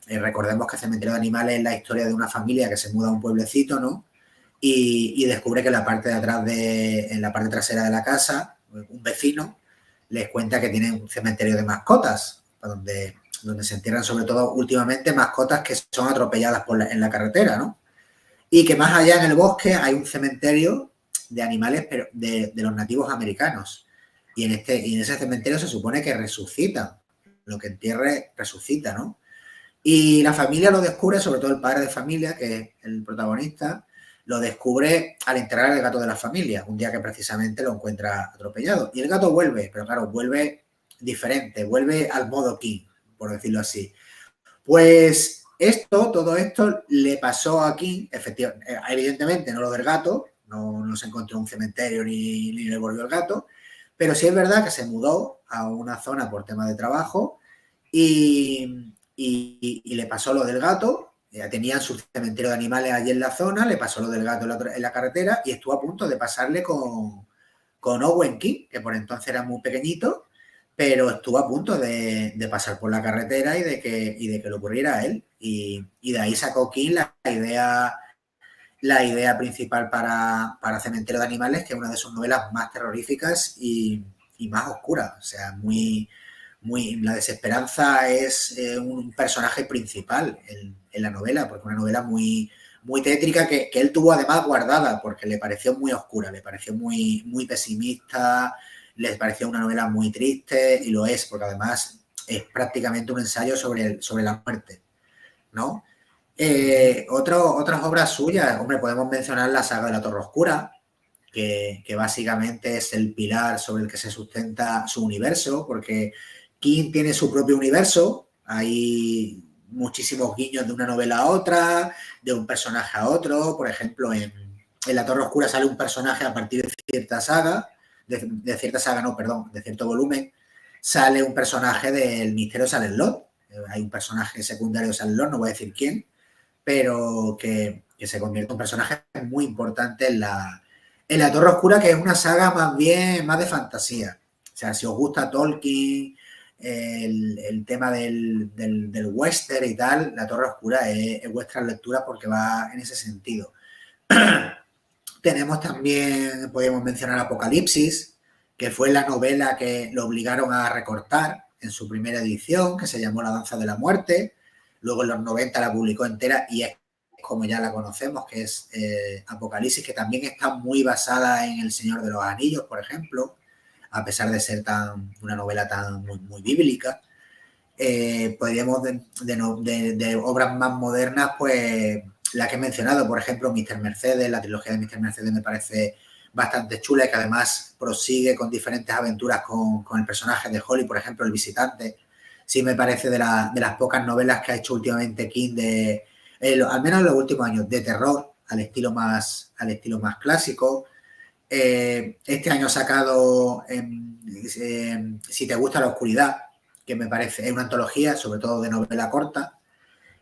S2: recordemos que Cementerio de Animales es la historia de una familia que se muda a un pueblecito, ¿no? Y descubre que en la parte de atrás, en la parte trasera de la casa, un vecino les cuenta que tienen un cementerio de mascotas, donde se entierran sobre todo últimamente mascotas que son atropelladas en la carretera, ¿no? Y que más allá en el bosque hay un cementerio de animales pero de los nativos americanos. Y en ese cementerio se supone que resucitan. Lo que entierre resucita, ¿no? Y la familia lo descubre, sobre todo el padre de familia, que es el protagonista, lo descubre al enterrar el gato de la familia, un día que precisamente lo encuentra atropellado. Y el gato vuelve, pero claro, vuelve diferente, vuelve al modo King, por decirlo así. Pues todo esto le pasó a King, efectivamente, evidentemente no lo del gato, no se encontró un cementerio ni le volvió el gato, pero sí es verdad que se mudó a una zona por tema de trabajo y le pasó lo del gato. Ya tenían su cementerio de animales allí en la zona, le pasó lo del gato en la carretera y estuvo a punto de pasarle con Owen King, que por entonces era muy pequeñito, pero estuvo a punto de pasar por la carretera y de que le ocurriera a él. Y de ahí sacó King la idea principal para Cementerio de Animales, que es una de sus novelas más terroríficas y más oscuras. O sea, la desesperanza es un personaje principal en la novela, porque una novela muy tétrica que él tuvo además guardada porque le pareció muy oscura, le pareció muy pesimista, les pareció una novela muy triste y lo es, porque además es prácticamente un ensayo sobre la muerte, ¿no? Otras obras suyas, hombre, podemos mencionar la saga de la Torre Oscura, que básicamente es el pilar sobre el que se sustenta su universo, porque King tiene su propio universo, hay muchísimos guiños de una novela a otra, de un personaje a otro, por ejemplo, en La Torre Oscura sale un personaje a partir de cierta saga, de cierto volumen, sale un personaje del Misterio de Salem Lot, hay un personaje secundario de Salem Lot, no voy a decir quién, pero que se convierte en un personaje muy importante en la Torre Oscura, que es una saga más de fantasía. O sea, si os gusta Tolkien, el tema del western y tal, La Torre Oscura es vuestra lectura porque va en ese sentido. Tenemos también, podríamos mencionar Apocalipsis, que fue la novela que lo obligaron a recortar en su primera edición, que se llamó La Danza de la Muerte. Luego en los 90 la publicó entera y es como ya la conocemos, que es Apocalipsis, que también está muy basada en El Señor de los Anillos, por ejemplo, a pesar de ser una novela tan muy bíblica. Podríamos de obras más modernas, pues la que he mencionado, por ejemplo, Mr. Mercedes, la trilogía de Mr. Mercedes me parece bastante chula y que además prosigue con diferentes aventuras con el personaje de Holly, por ejemplo, El Visitante. Sí me parece de las pocas novelas que ha hecho últimamente King, al menos en los últimos años, de terror, al estilo más clásico. Este año ha sacado Si te gusta la oscuridad, que me parece es una antología, sobre todo de novela corta.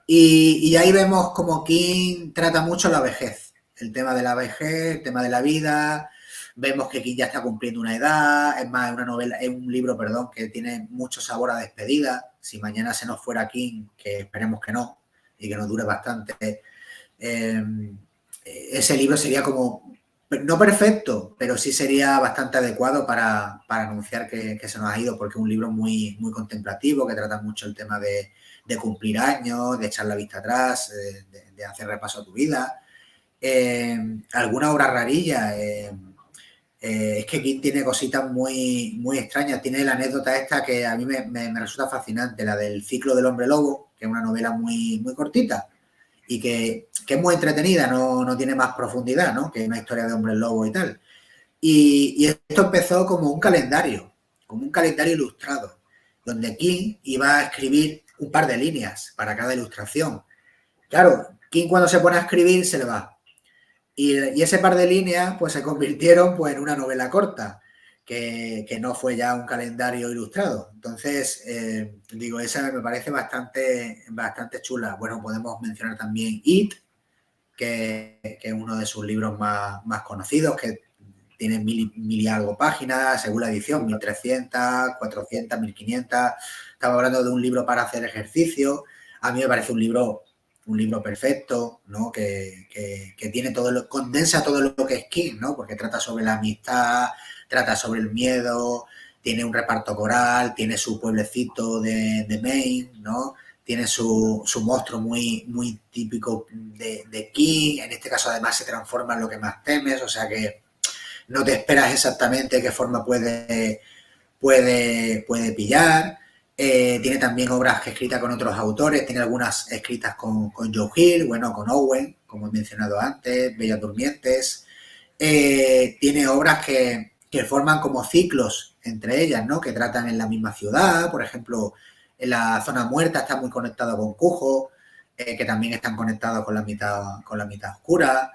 S2: Y ahí vemos como King trata mucho la vejez, el tema de la vejez, el tema de la vida, vemos que King ya está cumpliendo una edad, es más, es un libro, perdón, que tiene mucho sabor a despedida. Si mañana se nos fuera King, que esperemos que no, y que nos dure bastante, ese libro sería como, no perfecto, pero sí sería bastante adecuado para anunciar que se nos ha ido, porque es un libro muy, muy contemplativo, que trata mucho el tema de cumplir años, de echar la vista atrás, de hacer repaso a tu vida. Alguna obra rarilla. Es que King tiene cositas muy, muy extrañas. Tiene la anécdota esta que a mí me resulta fascinante, la del ciclo del hombre lobo, que es una novela muy, muy cortita y que es muy entretenida, no tiene más profundidad, ¿no? Que una historia de hombres lobo y tal. Y esto empezó como un calendario ilustrado, donde King iba a escribir un par de líneas para cada ilustración. Claro, King cuando se pone a escribir se le va. Y ese par de líneas pues se convirtieron pues en una novela corta, que no fue ya un calendario ilustrado. Entonces, digo, esa me parece bastante, bastante chula. Bueno, podemos mencionar también It, que es uno de sus libros más conocidos, que tiene mil y algo páginas, según la edición, 1300, 400, 1500. Estamos hablando de un libro para hacer ejercicio. A mí me parece un libro perfecto, ¿no? Que tiene condensa todo lo que es King, ¿no? Porque trata sobre la amistad, trata sobre el miedo, tiene un reparto coral, tiene su pueblecito de Maine, ¿no? Tiene su monstruo muy, muy típico de King. En este caso, además, se transforma en lo que más temes, o sea que no te esperas exactamente qué forma puede pillar. Tiene también obras escritas con otros autores, tiene algunas escritas con Joe Hill, bueno, con Owen, como he mencionado antes, Bellas Durmientes. Tiene obras que forman como ciclos entre ellas, ¿no? Que tratan en la misma ciudad, por ejemplo, en la zona muerta está muy conectado con Cujo, que también están conectados con la mitad oscura.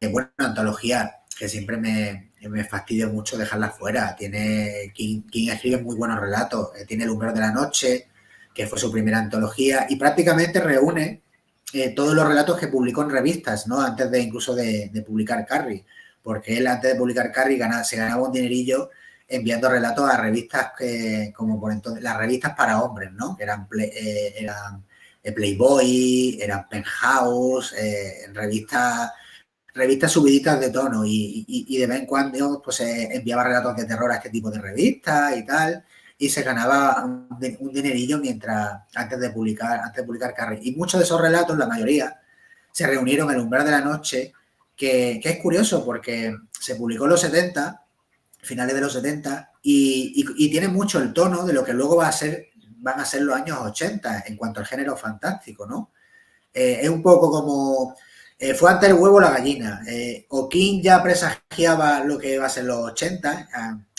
S2: Bueno, antología que siempre me fastidia mucho dejarla fuera. King escribe muy buenos relatos. Tiene El umbral de la noche, que fue su primera antología, y prácticamente reúne todos los relatos que publicó en revistas, ¿no? Antes de incluso de publicar Carrie. Porque él, antes de publicar Carrie, se ganaba un dinerillo enviando relatos a revistas como por entonces, las revistas para hombres, ¿no? Que eran Playboy, eran Penthouse, revistas subiditas de tono, y de vez en cuando pues enviaba relatos de terror a este tipo de revistas y tal, y se ganaba un dinerillo antes de publicar Carrie. Y muchos de esos relatos, la mayoría, se reunieron en El umbral de la noche, que es curioso porque se publicó en los 70, finales de los 70, y tiene mucho el tono de lo que luego van a ser los años 80 en cuanto al género fantástico, ¿no? Es un poco como fue antes el huevo o la gallina. O King ya presagiaba lo que iba a ser los 80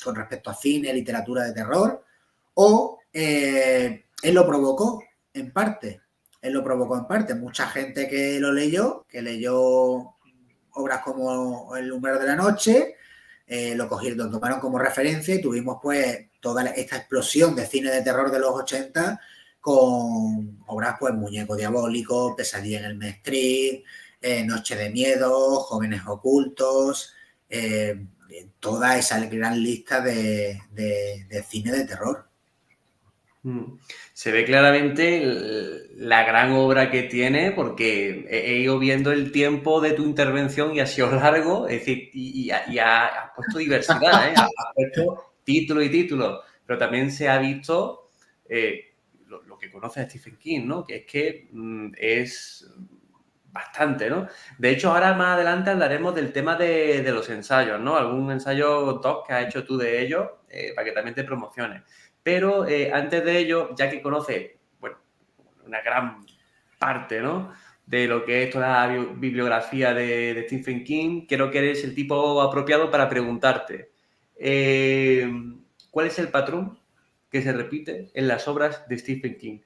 S2: con respecto a cine, literatura de terror, o él lo provocó en parte. Mucha gente que leyó obras como El umbral de la noche, lo tomaron como referencia, y tuvimos pues toda esta explosión de cine de terror de los 80 con obras pues Muñeco Diabólico, Pesadilla en el Main Street, Noche de Miedo, Jóvenes Ocultos, toda esa gran lista de cine de terror.
S1: Se ve claramente la gran obra que tiene, porque he ido viendo el tiempo de tu intervención y ha sido largo, es decir, y has puesto diversidad, ¿eh? Has puesto título y título, pero también se ha visto lo que conoce a Stephen King, ¿no? Que es bastante, ¿no? De hecho, ahora más adelante hablaremos del tema de los ensayos, ¿no? Algún ensayo doc que has hecho tú de ellos, para que también te promociones. Pero antes de ello, ya que conoces, bueno, una gran parte, ¿no?, de lo que es toda la bibliografía de Stephen King, creo que eres el tipo apropiado para preguntarte ¿cuál es el patrón que se repite en las obras de Stephen King?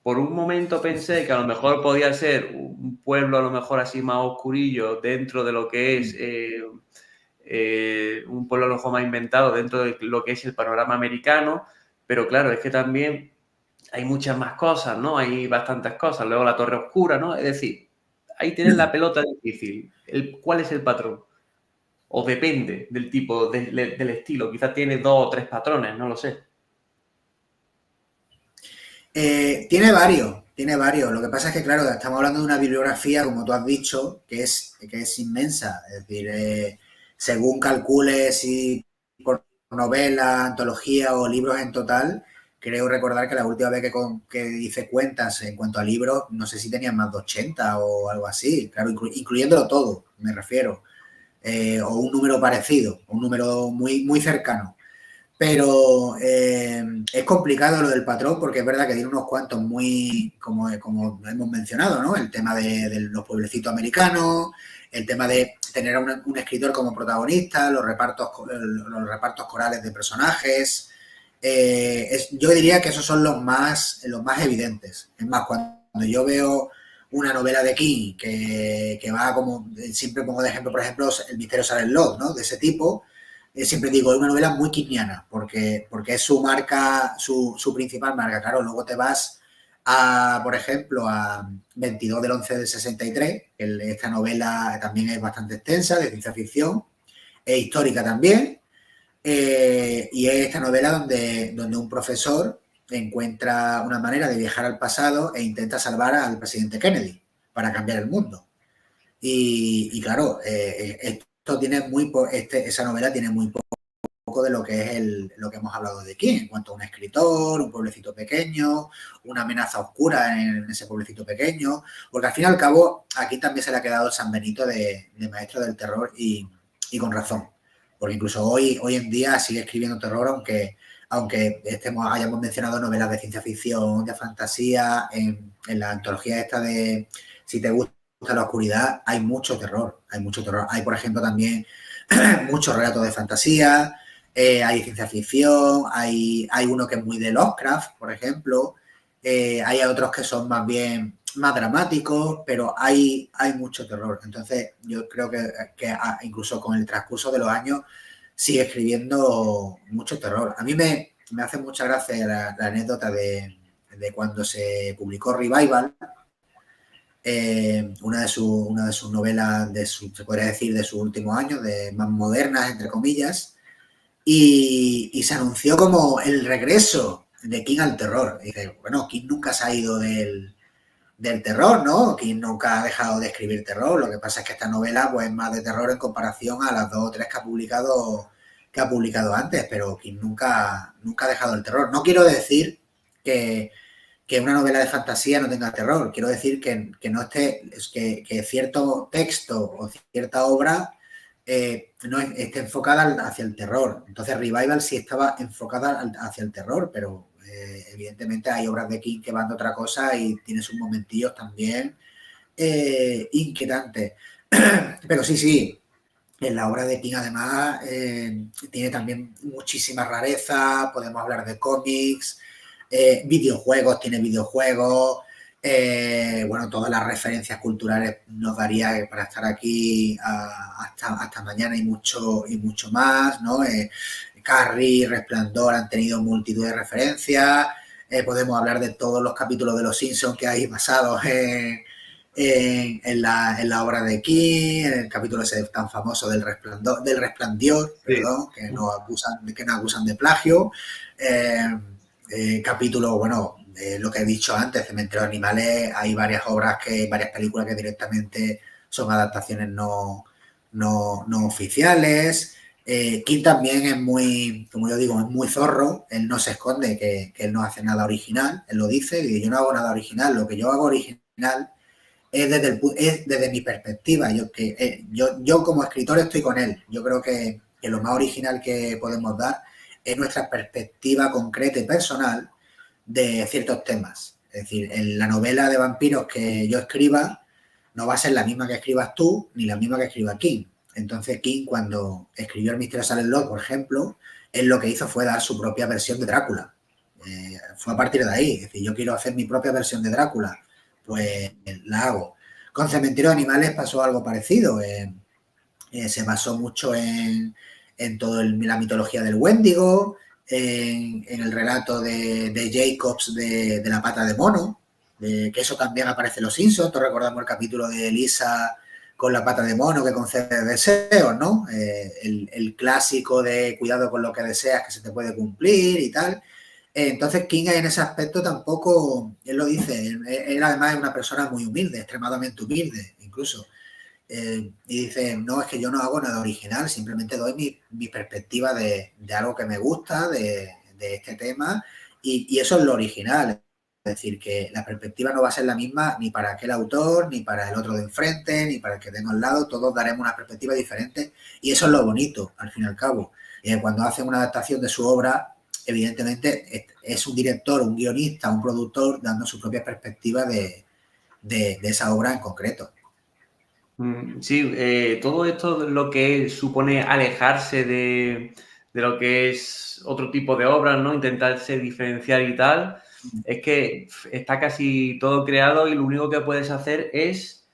S1: Por un momento pensé que a lo mejor podía ser un pueblo a lo mejor así más oscurillo dentro de lo que es un pueblo a lo mejor más inventado dentro de lo que es el panorama americano, pero claro, es que también hay muchas más cosas, ¿no? Hay bastantes cosas. Luego la Torre Oscura, ¿no? Es decir, ahí tienes la pelota difícil. ¿Cuál es el patrón? ¿O depende del tipo, del estilo? Quizás tiene 2 o 3 patrones, no lo sé.
S2: Tiene varios, tiene varios. Lo que pasa es que, claro, estamos hablando de una bibliografía, como tú has dicho, que es inmensa. Es decir, según calcules y por novela, antología o libros en total, creo recordar que la última vez que hice cuentas en cuanto a libros, no sé si tenían más de 80 o algo así, claro, incluyéndolo todo, me refiero. O un número parecido, un número muy, muy cercano. Pero es complicado lo del patrón porque es verdad que tiene unos cuantos muy, como hemos mencionado, ¿no? El tema de los pueblecitos americanos, el tema de tener a un escritor como protagonista, los repartos corales de personajes. Yo diría que esos son los más evidentes. Es más, cuando yo veo una novela de King que va como, siempre pongo de ejemplo, por ejemplo, El misterio de Salem Lot, ¿no? De ese tipo, siempre digo, es una novela muy quiniana, porque es su marca, su principal marca. Claro, luego te vas a, por ejemplo, a 22 del 11 del 63, esta novela también es bastante extensa, de ciencia ficción, es histórica también, y es esta novela donde un profesor encuentra una manera de viajar al pasado e intenta salvar al presidente Kennedy para cambiar el mundo. Y claro, esto tiene esa novela tiene muy poco de lo que es lo que hemos hablado de aquí, en cuanto a un escritor, un pueblecito pequeño, una amenaza oscura en ese pueblecito pequeño, porque al fin y al cabo aquí también se le ha quedado el San Benito de maestro del terror y con razón, porque incluso hoy en día sigue escribiendo terror, aunque hayamos mencionado novelas de ciencia ficción, de fantasía, en la antología esta de Si te gusta la oscuridad, hay mucho terror, hay por ejemplo también muchos relatos de fantasía, hay ciencia ficción, hay uno que es muy de Lovecraft, por ejemplo, hay otros que son más bien más dramáticos, pero hay mucho terror. Entonces, yo creo que incluso con el transcurso de los años sigue escribiendo mucho terror. A mí me hace mucha gracia la anécdota de cuando se publicó Revival, una de sus novelas, se podría decir, de sus últimos años, de más modernas, entre comillas, y se anunció como el regreso de King al terror. Y dice, bueno, King nunca se ha ido del terror, ¿no? King nunca ha dejado de escribir terror. Lo que pasa es que esta novela pues, es más de terror en comparación a las 2 o 3 que ha publicado antes, pero King nunca ha dejado el terror. No quiero decir que una novela de fantasía no tenga terror. Quiero decir que no esté, que cierto texto o cierta obra no esté enfocada hacia el terror. Entonces Revival sí estaba enfocada hacia el terror, pero evidentemente hay obras de King que van de otra cosa y tiene sus momentillos también inquietantes. Pero sí, en la obra de King además tiene también muchísima rareza, podemos hablar de cómics, videojuegos, tiene videojuegos, bueno, todas las referencias culturales nos daría para estar aquí hasta mañana y mucho más, ¿no? Carrie, Resplandor han tenido multitud de referencias, podemos hablar de todos los capítulos de Los Simpsons que hay basados en la obra de King, en el capítulo ese tan famoso del Resplandor,
S1: Sí.
S2: perdón, que nos acusan de plagio. Capítulo, bueno, lo que he dicho antes, Cementerio de Animales, hay varias películas que directamente son adaptaciones no oficiales. King también es muy, como yo digo, es muy zorro, él no se esconde que él no hace nada original, él lo dice, y yo no hago nada original, lo que yo hago original es desde mi perspectiva. Yo como escritor estoy con él. Yo creo que lo más original que podemos dar es nuestra perspectiva concreta y personal de ciertos temas. Es decir, en la novela de vampiros que yo escriba no va a ser la misma que escribas tú ni la misma que escriba King. Entonces King, cuando escribió El misterio de Salem Lot, por ejemplo, él lo que hizo fue dar su propia versión de Drácula. Fue a partir de ahí. Es decir, yo quiero hacer mi propia versión de Drácula, pues la hago. Con Cementerio de Animales pasó algo parecido. Se basó mucho en toda la mitología del Wendigo, en el relato de Jacobs de la pata de mono, que eso también aparece en Los Simpsons. Todos recordamos el capítulo de Lisa con la pata de mono que concede deseos, ¿no? El clásico de cuidado con lo que deseas que se te puede cumplir y tal. Entonces, King en ese aspecto tampoco, él lo dice, él además es una persona muy humilde, extremadamente humilde, incluso. Y dice, no, es que yo no hago nada original, simplemente doy mi perspectiva de algo que me gusta, de este tema, y eso es lo original. Es decir, que la perspectiva no va a ser la misma ni para aquel autor, ni para el otro de enfrente, ni para el que tengo al lado, todos daremos una perspectiva diferente, y eso es lo bonito, al fin y al cabo. Cuando hacen una adaptación de su obra, evidentemente es un director, un guionista, un productor dando su propia perspectiva de esa obra en concreto.
S1: Sí, todo esto lo que supone alejarse de lo que es otro tipo de obras, ¿no? Intentarse diferenciar y tal, es que está casi todo creado y lo único que puedes hacer es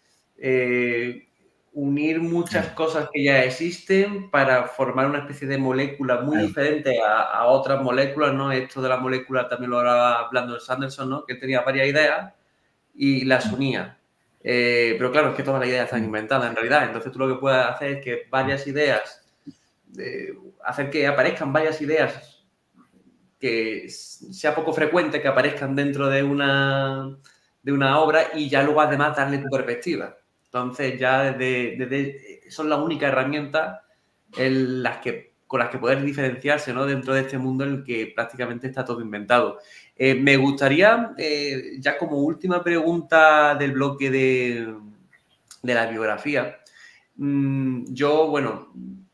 S1: unir muchas cosas que ya existen para formar una especie de molécula muy diferente a otras moléculas, ¿no? Esto de las moléculas también lo hablaba Brandon Sanderson, ¿no? Que él tenía varias ideas y las unía. Pero claro, es que todas las ideas están inventadas en realidad. Entonces tú lo que puedes hacer es que varias ideas, hacer que aparezcan varias ideas que sea poco frecuente que aparezcan dentro de una obra y ya luego además darle tu perspectiva. Entonces ya son las únicas herramientas con las que poder diferenciarse, ¿no? Dentro de este mundo en el que prácticamente está todo inventado. Me gustaría, ya como última pregunta del bloque de la biografía, yo, bueno,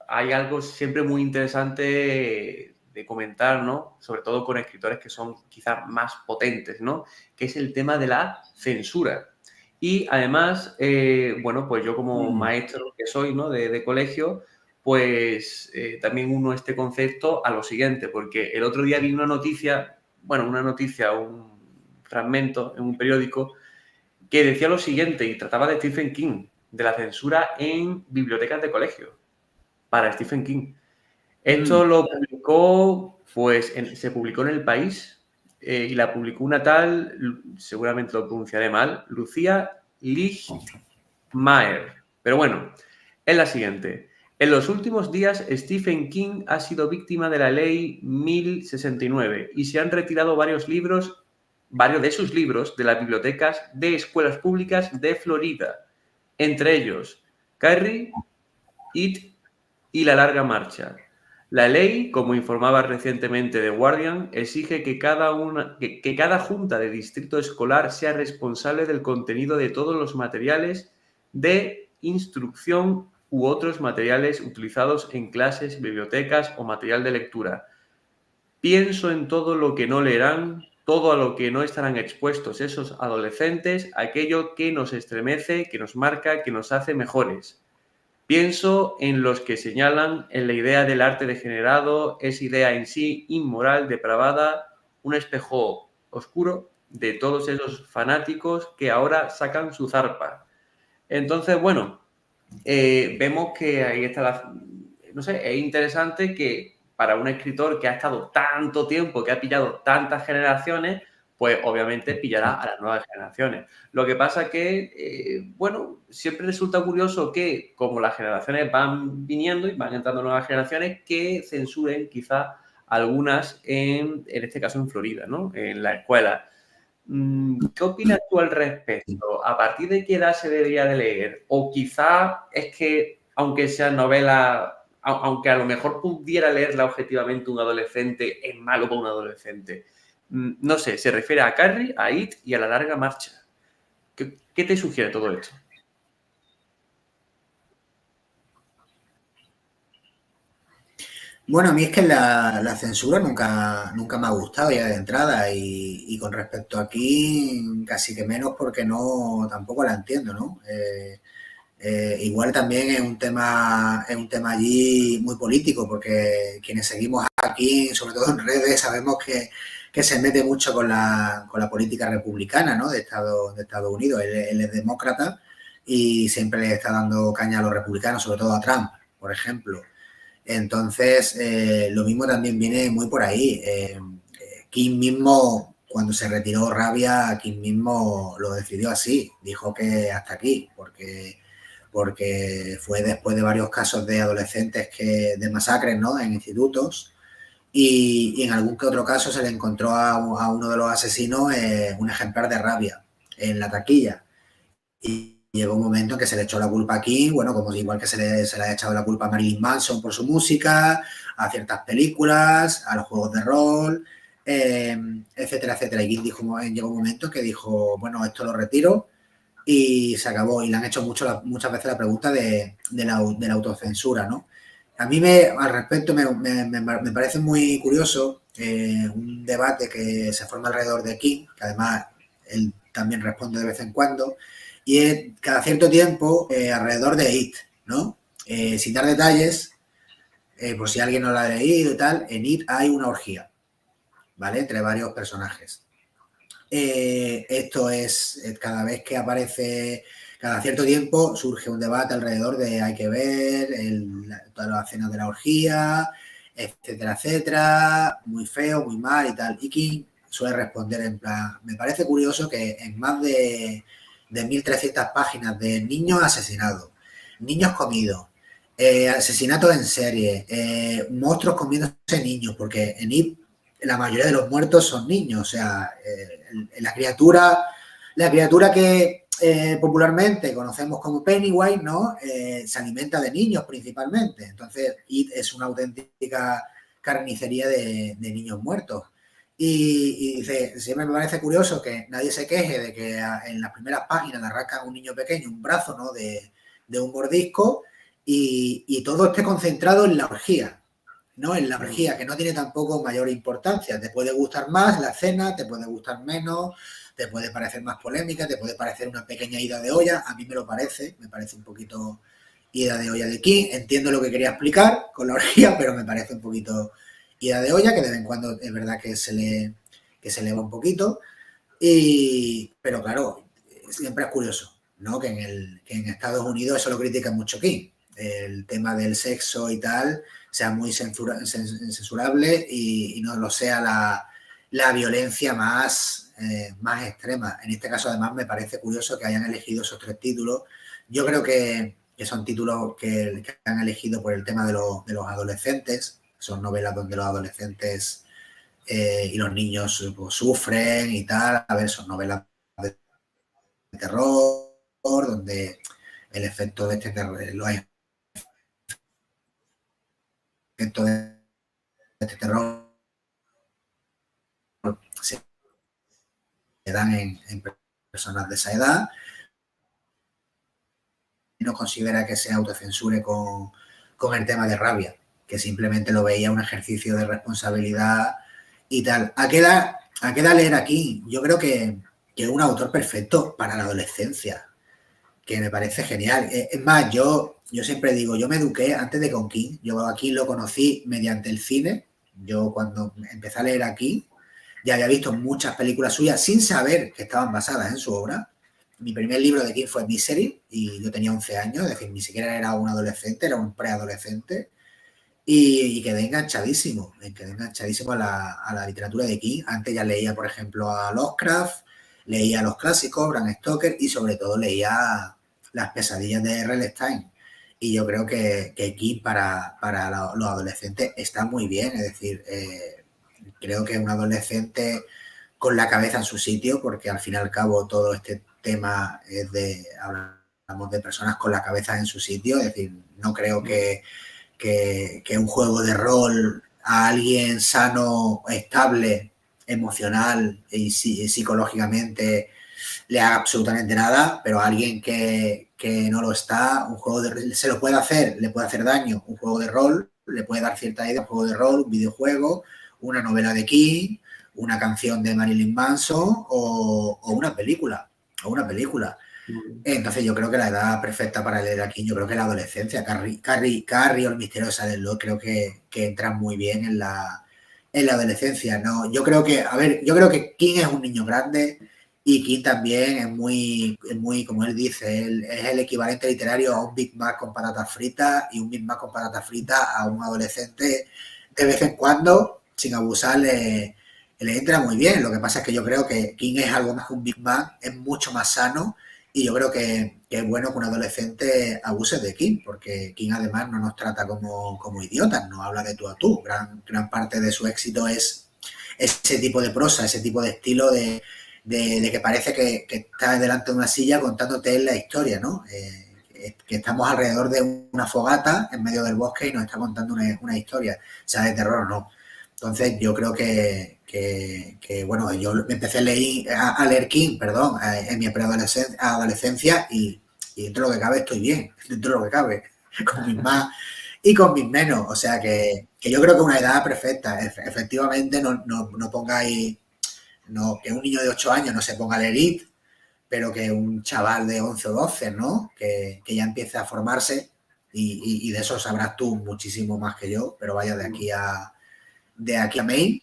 S1: hay algo siempre muy interesante de comentar, ¿no? Sobre todo con escritores que son quizás más potentes, ¿no? Que es el tema de la censura. Y además, bueno, pues yo como maestro que soy, ¿no? De colegio, pues también uno este concepto a lo siguiente, porque el otro día vi una noticia, un fragmento en un periódico que decía lo siguiente y trataba de Stephen King, de la censura en bibliotecas de colegio para Stephen King. Esto lo publicó, pues se publicó en El País y la publicó una tal, seguramente lo pronunciaré mal, Lucía Ligmaer. Pero bueno, es la siguiente. En los últimos días, Stephen King ha sido víctima de la ley 1069 y se han retirado varios de sus libros de las bibliotecas de escuelas públicas de Florida, entre ellos Carrie, It y La Larga Marcha. La ley, como informaba recientemente The Guardian, exige que cada junta de distrito escolar sea responsable del contenido de todos los materiales de instrucción u otros materiales utilizados en clases, bibliotecas o material de lectura. Pienso en todo lo que no leerán, todo a lo que no estarán expuestos esos adolescentes, aquello que nos estremece, que nos marca, que nos hace mejores. Pienso en los que señalan en la idea del arte degenerado, esa idea en sí inmoral, depravada, un espejo oscuro de todos esos fanáticos que ahora sacan su zarpa. Entonces, bueno, vemos que ahí está no sé, es interesante que para un escritor que ha estado tanto tiempo, que ha pillado tantas generaciones, pues obviamente pillará a las nuevas generaciones. Lo que pasa que, bueno, siempre resulta curioso que como las generaciones van viniendo y van entrando nuevas generaciones, que censuren quizá algunas, en este caso en Florida, ¿no? En la escuela. ¿Qué opinas tú al respecto? ¿A partir de qué edad se debería de leer? O quizá es que, aunque sea novela, aunque a lo mejor pudiera leerla objetivamente un adolescente, es malo para un adolescente. No sé, se refiere a Carrie, a It y a La Larga Marcha. ¿Qué te sugiere todo esto?
S2: Bueno, a mí es que la censura nunca me ha gustado ya de entrada y con respecto a aquí casi que menos porque tampoco la entiendo, ¿no? Igual también es un tema allí muy político porque quienes seguimos aquí, sobre todo en redes, sabemos que se mete mucho con la política republicana, ¿no? De Estados Unidos. Él es demócrata y siempre le está dando caña a los republicanos, sobre todo a Trump, por ejemplo. Entonces, lo mismo también viene muy por ahí. King mismo, cuando se retiró Rabia, King mismo lo decidió así. Dijo que hasta aquí, porque porque fue después de varios casos de adolescentes de masacres, ¿no?, en institutos, y en algún que otro caso se le encontró a uno de los asesinos un ejemplar de rabia en la taquilla. Y llegó un momento en que se le echó la culpa aquí, bueno, como igual que se le ha echado la culpa a Marilyn Manson por su música, a ciertas películas, a los juegos de rol, etcétera, etcétera. Y llegó un momento que dijo, bueno, esto lo retiro y se acabó. Y le han hecho muchas veces la pregunta de la autocensura, ¿no? A mí al respecto me parece muy curioso un debate que se forma alrededor de King, que además él también responde de vez en cuando, y es cada cierto tiempo alrededor de It, ¿no? Sin dar detalles, por si alguien no lo ha leído y tal, en It hay una orgía, ¿vale? Entre varios personajes. Esto es, cada vez que aparece, cada cierto tiempo surge un debate alrededor de hay que ver todas las escenas de la orgía, etcétera, etcétera, muy feo, muy mal y tal. Y King suele responder en plan, me parece curioso que en más de 1.300 páginas de niños asesinados, niños comidos, asesinatos en serie, monstruos comiéndose niños, porque en It la mayoría de los muertos son niños, o sea, la criatura que popularmente conocemos como Pennywise, ¿no? Se alimenta de niños principalmente. Entonces, It es una auténtica carnicería de niños muertos. Y dice, siempre me parece curioso que nadie se queje de que en las primeras páginas le arrancan a un niño pequeño un brazo, ¿no?, de un mordisco y todo esté concentrado en la orgía, ¿no? En la orgía, que no tiene tampoco mayor importancia. Te puede gustar más la escena, te puede gustar menos, te puede parecer más polémica, te puede parecer una pequeña ida de olla. A mí me parece un poquito ida de olla de King. Entiendo lo que quería explicar con la orgía, pero me parece un poquito ida de olla, que de vez en cuando es verdad que se le va un poquito. Pero claro, siempre es curioso, ¿no?, que en Estados Unidos eso lo critica mucho King. El tema del sexo y tal sea muy censurable y no lo sea la violencia más extrema. En este caso, además, me parece curioso que hayan elegido esos 3 títulos. Yo creo que son títulos que han elegido por el tema de los adolescentes. Son novelas donde los adolescentes y los niños pues, sufren y tal. A ver, son novelas de terror, donde el efecto de este terror, los efectos de este terror se dan en personas de esa edad. No considera que se autocensure con el tema de rabia, que simplemente lo veía un ejercicio de responsabilidad y tal. ¿A qué edad leer aquí? Yo creo que es un autor perfecto para la adolescencia, que me parece genial. Es más, yo siempre digo, yo me eduqué antes de con King. Yo aquí lo conocí mediante el cine. Yo cuando empecé a leer aquí, ya había visto muchas películas suyas sin saber que estaban basadas en su obra. Mi primer libro de King fue Misery y yo tenía 11 años, es decir, ni siquiera era un adolescente, era un preadolescente. Y quedé enganchadísimo a la literatura de King. Antes ya leía, por ejemplo, a Lovecraft, leía los clásicos, Bram Stoker y sobre todo leía Las pesadillas de R.L. Stine. Y yo creo que King para los adolescentes está muy bien, es decir, creo que un adolescente con la cabeza en su sitio, porque al fin y al cabo todo este tema es hablamos de personas con la cabeza en su sitio, es decir, no creo que un juego de rol a alguien sano, estable, emocional y psicológicamente le haga absolutamente nada, pero a alguien que no lo está, un juego de rol se lo puede hacer, le puede hacer daño, un juego de rol le puede dar cierta idea, un juego de rol, un videojuego, una novela de King, una canción de Marilyn Manson o una película. Entonces yo creo que la edad perfecta para leer aquí, yo creo que la adolescencia, Carrie o el misterio de Salem Lot, creo que entran muy bien en la adolescencia, ¿no? Yo creo que King es un niño grande y King también es muy, como él dice, es el equivalente literario a un Big Mac con patatas fritas y un Big Mac con patatas fritas a un adolescente de vez en cuando, sin abusar, le entra muy bien. Lo que pasa es que yo creo que King es algo más que un Big Mac, es mucho más sano Y yo creo que es bueno que un adolescente abuse de King, porque King además no nos trata como idiotas, nos habla de tú a tú. Gran parte de su éxito es ese tipo de prosa, ese tipo de estilo de que parece que estás delante de una silla contándote la historia, ¿no? Que estamos alrededor de una fogata en medio del bosque y nos está contando una historia, sea de terror o no. Entonces yo creo bueno, yo me empecé a leer King, perdón, en mi preadolescencia y dentro de lo que cabe estoy bien, dentro de lo que cabe, con mis más y con mis menos. O sea que yo creo que una edad perfecta. Efectivamente, no pongáis, que un niño de 8 años no se ponga a leer It, pero que un chaval de 11 o 12, ¿no? Que ya empiece a formarse y de eso sabrás tú muchísimo más que yo, pero vaya de aquí a Maine,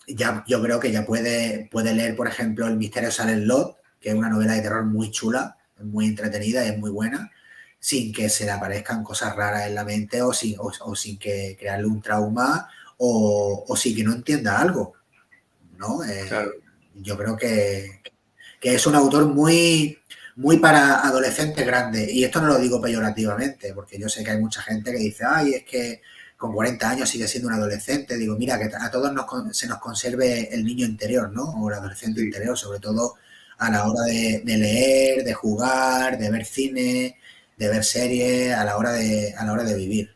S2: ya, yo creo que ya puede leer, por ejemplo, El misterio de Silent Lot, que es una novela de terror muy chula, muy entretenida y es muy buena, sin que se le aparezcan cosas raras en la mente o sin que crearle un trauma o sin que no entienda algo, ¿no?
S1: Claro.
S2: Yo creo que es un autor muy para adolescentes grandes. Y esto no lo digo peyorativamente, porque yo sé que hay mucha gente que dice, ay, es que con 40 años sigue siendo un adolescente. Digo, mira, que a todos se nos conserve el niño interior, ¿no? O el adolescente interior, sobre todo a la hora de leer, de jugar, de ver cine, de ver series, a la hora de vivir.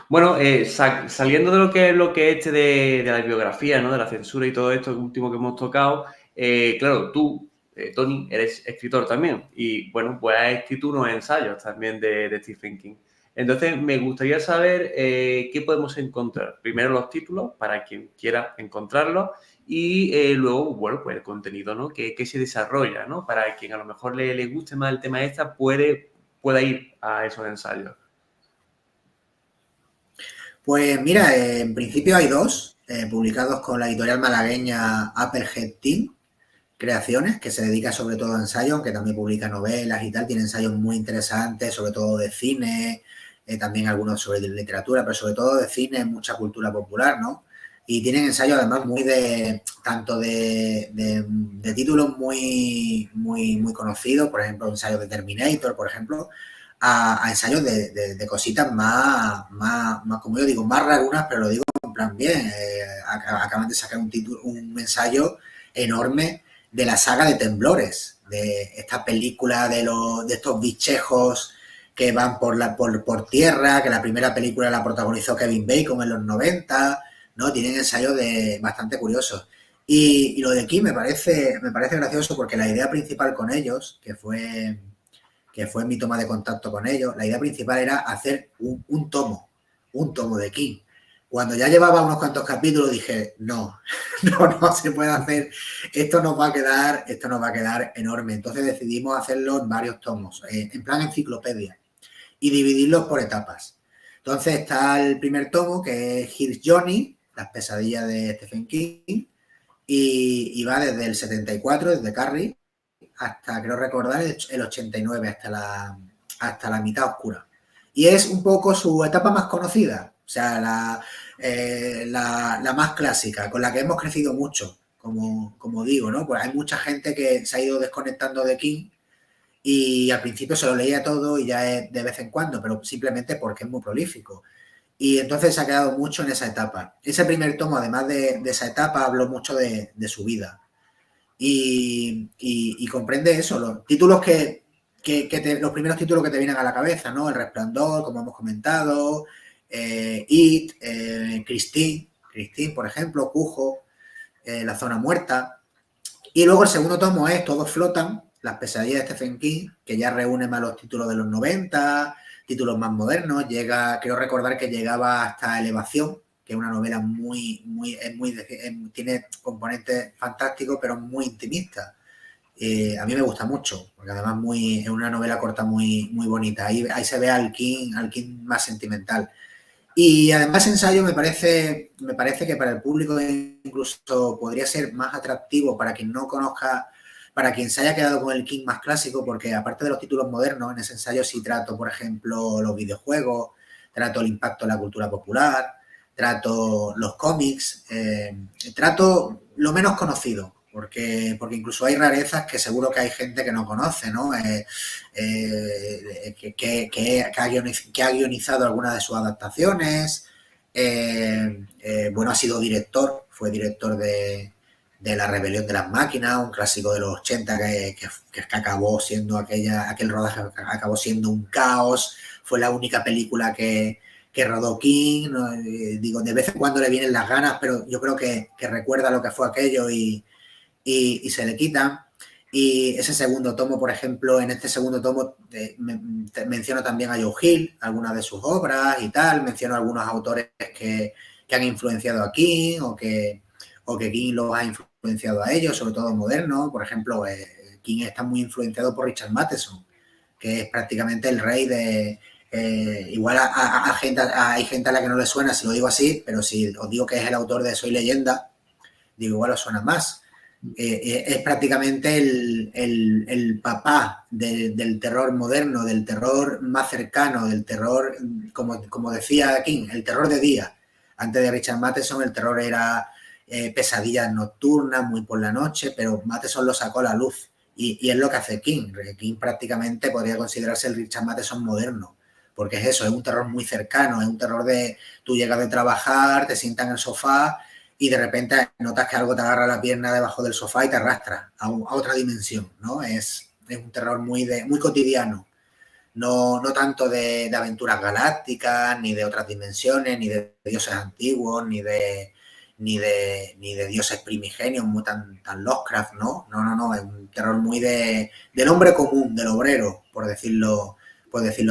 S1: Bueno, saliendo de lo que es de la bibliografía, ¿no? De la censura y todo esto último que hemos tocado, claro, tú, Tony, eres escritor también y, bueno, pues has escrito unos ensayos también de Stephen King. Entonces, me gustaría saber qué podemos encontrar. Primero los títulos, para quien quiera encontrarlos, y luego, bueno, pues el contenido, ¿no? Que se desarrolla, ¿no? Para quien a lo mejor le guste más el tema esta, pueda ir a esos ensayos.
S2: Pues mira, en principio hay dos, publicados con la editorial malagueña Applehead Team Creaciones, que se dedica sobre todo a ensayos, aunque también publica novelas y tal, tiene ensayos muy interesantes, sobre todo de cine, también algunos sobre literatura, pero sobre todo de cine, mucha cultura popular, ¿no? Y tienen ensayos además tanto de títulos muy conocidos, por ejemplo, ensayos de Terminator, por ejemplo, a ensayos de cositas más, como yo digo, más rarunas, pero lo digo en plan bien. Acaban de sacar un ensayo enorme de la saga de Temblores, de esta película de estos bichejos que van por tierra, que la primera película la protagonizó Kevin Bacon en los 90, ¿no? Tienen ensayos bastante curiosos. Y lo de aquí me parece gracioso porque la idea principal con ellos, que fue mi toma de contacto con ellos, la idea principal era hacer un tomo de King. Cuando ya llevaba unos cuantos capítulos dije, no se puede hacer, esto nos va a quedar enorme. Entonces decidimos hacerlo en varios tomos, en plan enciclopedia, y dividirlos por etapas. Entonces está el primer tomo, que es Here's Johnny, las pesadillas de Stephen King, y va desde el 74, desde Carrie, hasta, creo recordar, el 89, hasta la mitad oscura. Y es un poco su etapa más conocida, o sea, la más clásica, con la que hemos crecido mucho, como digo, ¿no? Pues hay mucha gente que se ha ido desconectando de King y al principio se lo leía todo y ya es de vez en cuando, pero simplemente porque es muy prolífico. Y entonces se ha quedado mucho en esa etapa. Ese primer tomo, además de esa etapa, habló mucho de su vida. Y comprende eso, los títulos los primeros títulos que te vienen a la cabeza, ¿no? El Resplandor, como hemos comentado, It, Christine, por ejemplo, Cujo, La Zona Muerta. Y luego el segundo tomo es Todos flotan, las pesadillas de Stephen King, que ya reúne más los títulos de los 90, títulos más modernos. Creo recordar que llegaba hasta Elevación, que es una novela tiene componentes fantásticos, pero muy intimista. A mí me gusta mucho, porque además es una novela corta muy bonita. Ahí se ve al King más sentimental. Y además ensayo me parece que para el público incluso podría ser más atractivo para quien no conozca, para quien se haya quedado con el King más clásico, porque aparte de los títulos modernos, en ese ensayo sí trato, por ejemplo, los videojuegos, trato el impacto en la cultura popular, trato los cómics, trato lo menos conocido, porque incluso hay rarezas que seguro que hay gente que no conoce, ¿no? Que ha guionizado algunas de sus adaptaciones. Bueno, ha sido director, fue director de La Rebelión de las Máquinas, un clásico de los 80 que acabó siendo aquel rodaje acabó siendo un caos. Fue la única película que rodó King, ¿no? Digo, de vez en cuando le vienen las ganas, pero yo creo que recuerda lo que fue aquello y se le quitan. Y ese segundo tomo, por ejemplo, en este segundo tomo menciono también a Joe Hill, algunas de sus obras y tal, menciono a algunos autores que han influenciado a King o que King los ha influenciado a ellos, sobre todo modernos. Por ejemplo, King está muy influenciado por Richard Matheson, que es prácticamente el rey de... igual hay gente a la que no le suena si lo digo así, pero si os digo que es el autor de Soy Leyenda, digo, igual os suena más. Es prácticamente el papá del terror moderno, del terror más cercano, del terror, como decía King, el terror de día. Antes de Richard Matheson el terror era pesadillas nocturnas, muy por la noche, pero Matheson lo sacó a la luz y es lo que hace King. King prácticamente podría considerarse el Richard Matheson moderno, porque es eso, es un terror muy cercano, es un terror de tú llegas de trabajar, te sientas en el sofá y de repente notas que algo te agarra la pierna debajo del sofá y te arrastra a otra dimensión, ¿no? Es un terror muy cotidiano, no tanto de aventuras galácticas, ni de otras dimensiones, ni de dioses antiguos, ni de dioses primigenios, muy tan Lovecraft, ¿no? No, es un terror muy del hombre común, del obrero, por decirlo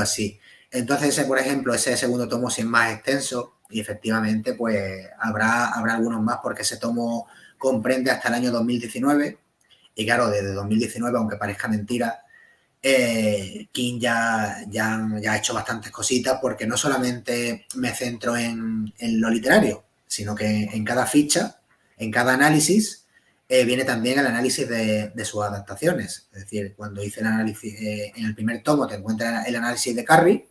S2: así. Entonces, por ejemplo, ese segundo tomo sí es más extenso y efectivamente pues habrá algunos más porque ese tomo comprende hasta el año 2019 y claro, desde 2019, aunque parezca mentira, King ya ha hecho bastantes cositas porque no solamente me centro en lo literario, sino que en cada ficha, en cada análisis, viene también el análisis de sus adaptaciones. Es decir, cuando hice el análisis, en el primer tomo te encuentras el análisis de Carrie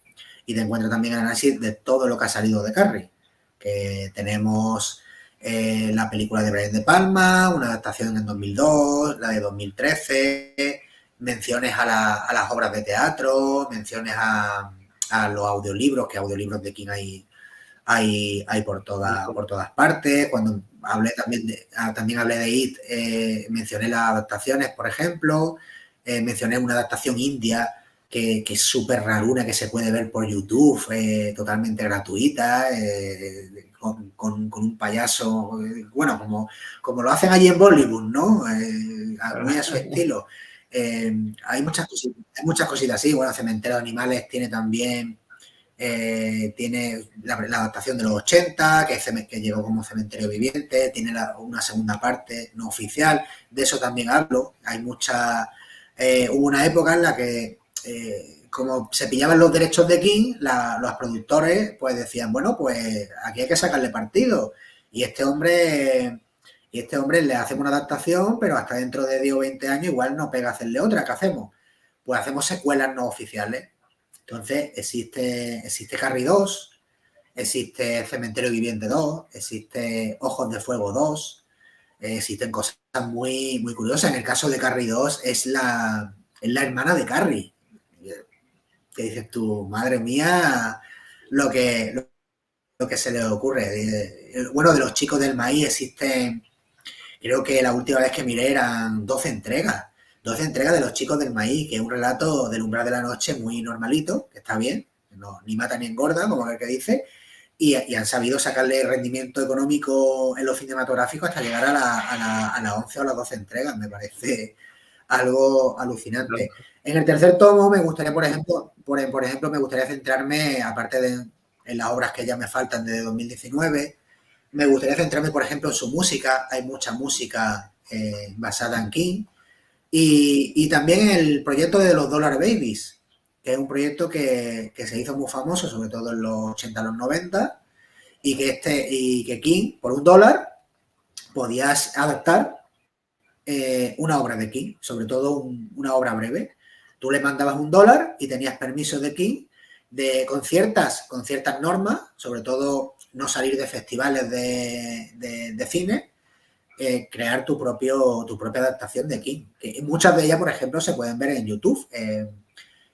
S2: y te encuentras también el análisis de todo lo que ha salido de Carrie. Que tenemos la película de Brian De Palma, una adaptación en 2002, la de 2013, menciones a las obras de teatro, menciones a los audiolibros, que audiolibros de King hay por todas partes. Cuando hablé también hablé de It, mencioné las adaptaciones, por ejemplo, mencioné una adaptación india que es súper raruna, que se puede ver por YouTube, totalmente gratuita, con un payaso, bueno, como lo hacen allí en Bollywood, ¿no? Muy a su estilo. Hay muchas cositas así. Bueno, Cementerio de Animales tiene también tiene la adaptación de los 80, que llegó como Cementerio Viviente, tiene una segunda parte no oficial, de eso también hablo. Hay hubo una época en la que como se pillaban los derechos de King, los productores pues decían, bueno, pues aquí hay que sacarle partido. Y este hombre le hacemos una adaptación, pero hasta dentro de 10 o 20 años igual no pega hacerle otra. ¿Qué hacemos? Pues hacemos secuelas no oficiales. Entonces existe Carrie 2, existe Cementerio Viviente 2, existe Ojos de Fuego 2, existen cosas muy, muy curiosas. En el caso de Carrie 2 es la hermana de Carrie. Que dices tú, madre mía, lo que se le ocurre. Bueno, de los chicos del maíz existen, creo que la última vez que miré eran 12 entregas. 12 entregas de los chicos del maíz, que es un relato del umbral de la noche muy normalito, que está bien, no, ni mata ni engorda, como el que dice, y han sabido sacarle rendimiento económico en los cinematográficos hasta llegar a las 11 o las 12 entregas. Me parece algo alucinante. En el tercer tomo me gustaría, por ejemplo, me gustaría centrarme, aparte en las obras que ya me faltan de 2019, me gustaría centrarme, por ejemplo, en su música. Hay mucha música basada en King. Y también el proyecto de los Dollar Babies, que es un proyecto que se hizo muy famoso, sobre todo en los 80, los 90, y que King, por $1, podías adaptar una obra de King, sobre todo una obra breve. Tú le mandabas $1 y tenías permiso de King con ciertas normas, sobre todo no salir de festivales de cine, crear tu propia adaptación de King. Que muchas de ellas, por ejemplo, se pueden ver en YouTube.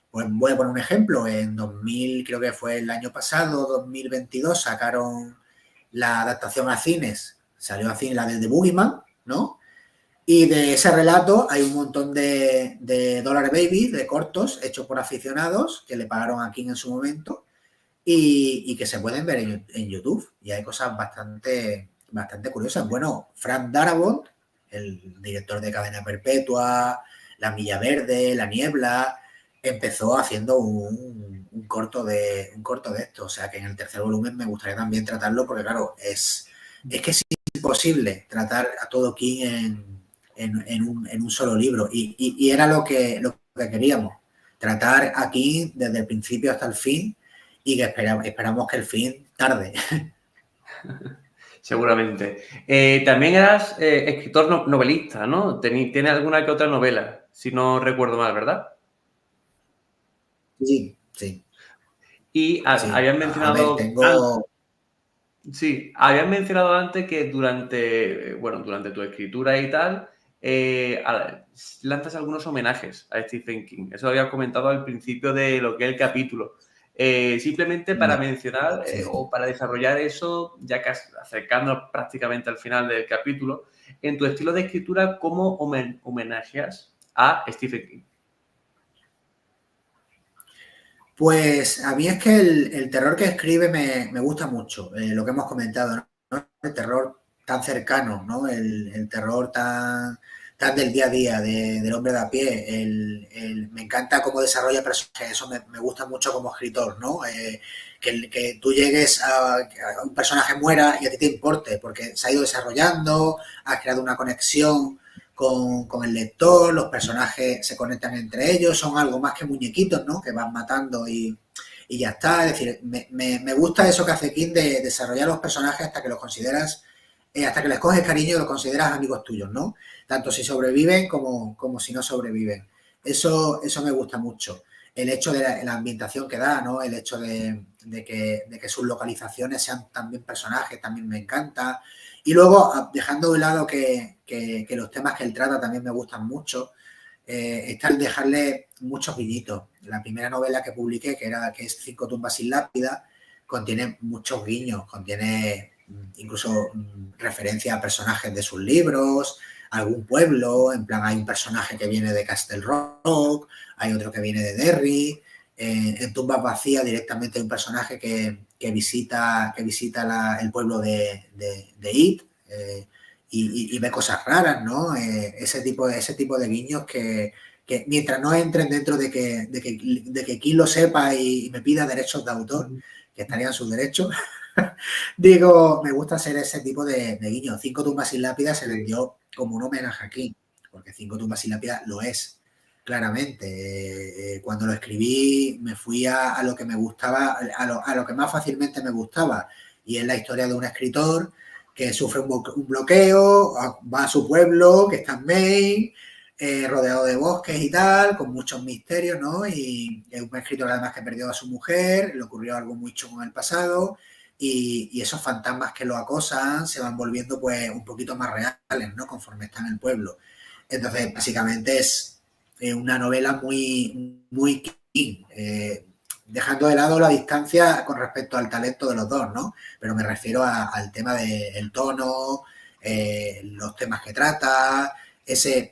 S2: Pues voy a poner un ejemplo. En 2000, creo que fue el año pasado, 2022, sacaron la adaptación a cines. Salió a cine la de The Boogeyman, ¿no? Y de ese relato hay un montón de Dollar Baby, de cortos hechos por aficionados que le pagaron a King en su momento y que se pueden ver en YouTube. Y hay cosas bastante curiosas. Bueno, Frank Darabont, el director de Cadena Perpetua, La Milla Verde, La Niebla, empezó haciendo un corto de esto. O sea que en el tercer volumen me gustaría también tratarlo porque, claro, es que es imposible tratar a todo King en un solo libro. Y era lo que queríamos, tratar aquí desde el principio hasta el fin y que esperamos que el fin tarde.
S1: Seguramente. También eras escritor novelista, ¿no? Tiene alguna que otra novela, si no recuerdo mal, ¿verdad?
S2: Sí, sí.
S1: Y
S2: Sí.
S1: habías
S2: A ver,
S1: mencionado...
S2: tengo...
S1: Sí, habías mencionado antes que durante tu escritura y tal, lanzas algunos homenajes a Stephen King. Eso lo habías comentado al principio de lo que es el capítulo. Simplemente para mencionar
S2: Sí.
S1: o para desarrollar eso, ya que acercándonos prácticamente al final del capítulo, en tu estilo de escritura, ¿cómo homenajeas a Stephen King?
S2: Pues a mí es que el terror que escribe me gusta mucho, lo que hemos comentado, ¿no? El terror tan cercano, ¿no? El terror tan del día a día, del hombre de a pie. Me encanta cómo desarrolla personajes, eso me gusta mucho como escritor, ¿no? Que tú llegues a un personaje muera y a ti te importe, porque se ha ido desarrollando, has creado una conexión con el lector, los personajes se conectan entre ellos, son algo más que muñequitos, ¿no? Que van matando y ya está. Es decir, me gusta eso que hace King de desarrollar los personajes hasta que los consideras, hasta que les coges cariño y los consideras amigos tuyos, ¿no? Tanto si sobreviven como si no sobreviven. Eso me gusta mucho. El hecho de la ambientación que da, ¿no? El hecho de que sus localizaciones sean también personajes, también me encanta. Y luego, dejando de un lado que los temas que él trata también me gustan mucho, está el dejarle muchos guiñitos. La primera novela que publiqué, que es Cinco tumbas sin lápida, contiene muchos guiños, contiene incluso referencia a personajes de sus libros, algún pueblo, en plan hay un personaje que viene de Castle Rock, hay otro que viene de Derry, en Tumbas vacías directamente hay un personaje que visita el pueblo de It, y ve cosas raras, ¿no? Ese tipo de guiños que mientras no entren dentro de que King lo sepa y me pida derechos de autor, que estarían sus derechos, digo, me gusta hacer ese tipo de guiños. Cinco tumbas sin lápida se vendió como un homenaje a King, porque Cinco tumbas sin lápida lo es, claramente. Cuando lo escribí me fui a lo que me gustaba, a lo que más fácilmente me gustaba, y es la historia de un escritor que sufre un bloqueo, va a su pueblo, que está en Maine, rodeado de bosques y tal, con muchos misterios, ¿no? Y es un escritor además que perdió a su mujer, le ocurrió algo muy chungo en el pasado, y esos fantasmas que lo acosan se van volviendo pues un poquito más reales, ¿no? Conforme está en el pueblo. Entonces, básicamente es una novela muy King, dejando de lado la distancia con respecto al talento de los dos, ¿no? Pero me refiero al tema del tono, los temas que trata,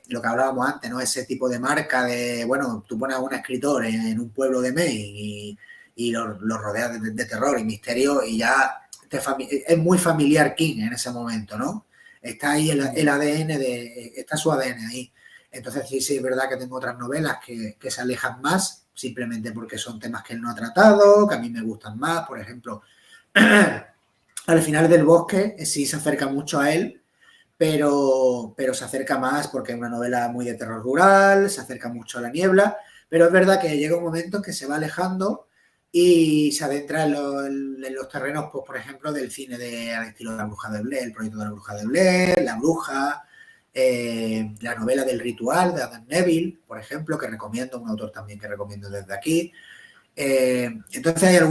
S2: lo que hablábamos antes, ¿no? Ese tipo de marca de, bueno, tú pones a un escritor en un pueblo de Maine y lo rodeas de terror y misterio y ya es muy familiar King en ese momento, ¿no? Está ahí el ADN, está su ADN ahí. Entonces sí, es verdad que tengo otras novelas que se alejan más, simplemente porque son temas que él no ha tratado, que a mí me gustan más. Por ejemplo, Al final del bosque sí se acerca mucho a él, pero se acerca más porque es una novela muy de terror rural, se acerca mucho a La Niebla, pero es verdad que llega un momento en que se va alejando y se adentra en los terrenos, pues, por ejemplo, del cine al estilo de La Bruja de Blair, el proyecto de La Bruja de Blair, La Bruja, la novela del ritual de Adam Neville, por ejemplo, que recomiendo, un autor también que recomiendo desde aquí. Entonces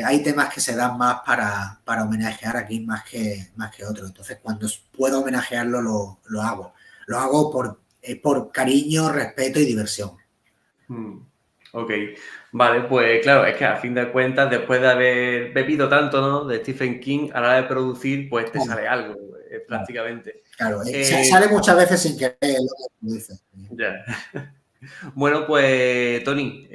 S2: hay temas que se dan más para homenajear aquí más que otros. Entonces cuando puedo homenajearlo lo hago. Lo hago por cariño, respeto y diversión.
S1: Ok, vale, pues claro, es que a fin de cuentas, después de haber bebido tanto, ¿no?, de Stephen King, a la hora de producir, pues te sale algo, prácticamente.
S2: Claro, sale muchas veces sin querer lo que tú dices.
S1: Ya. Bueno, pues Tony,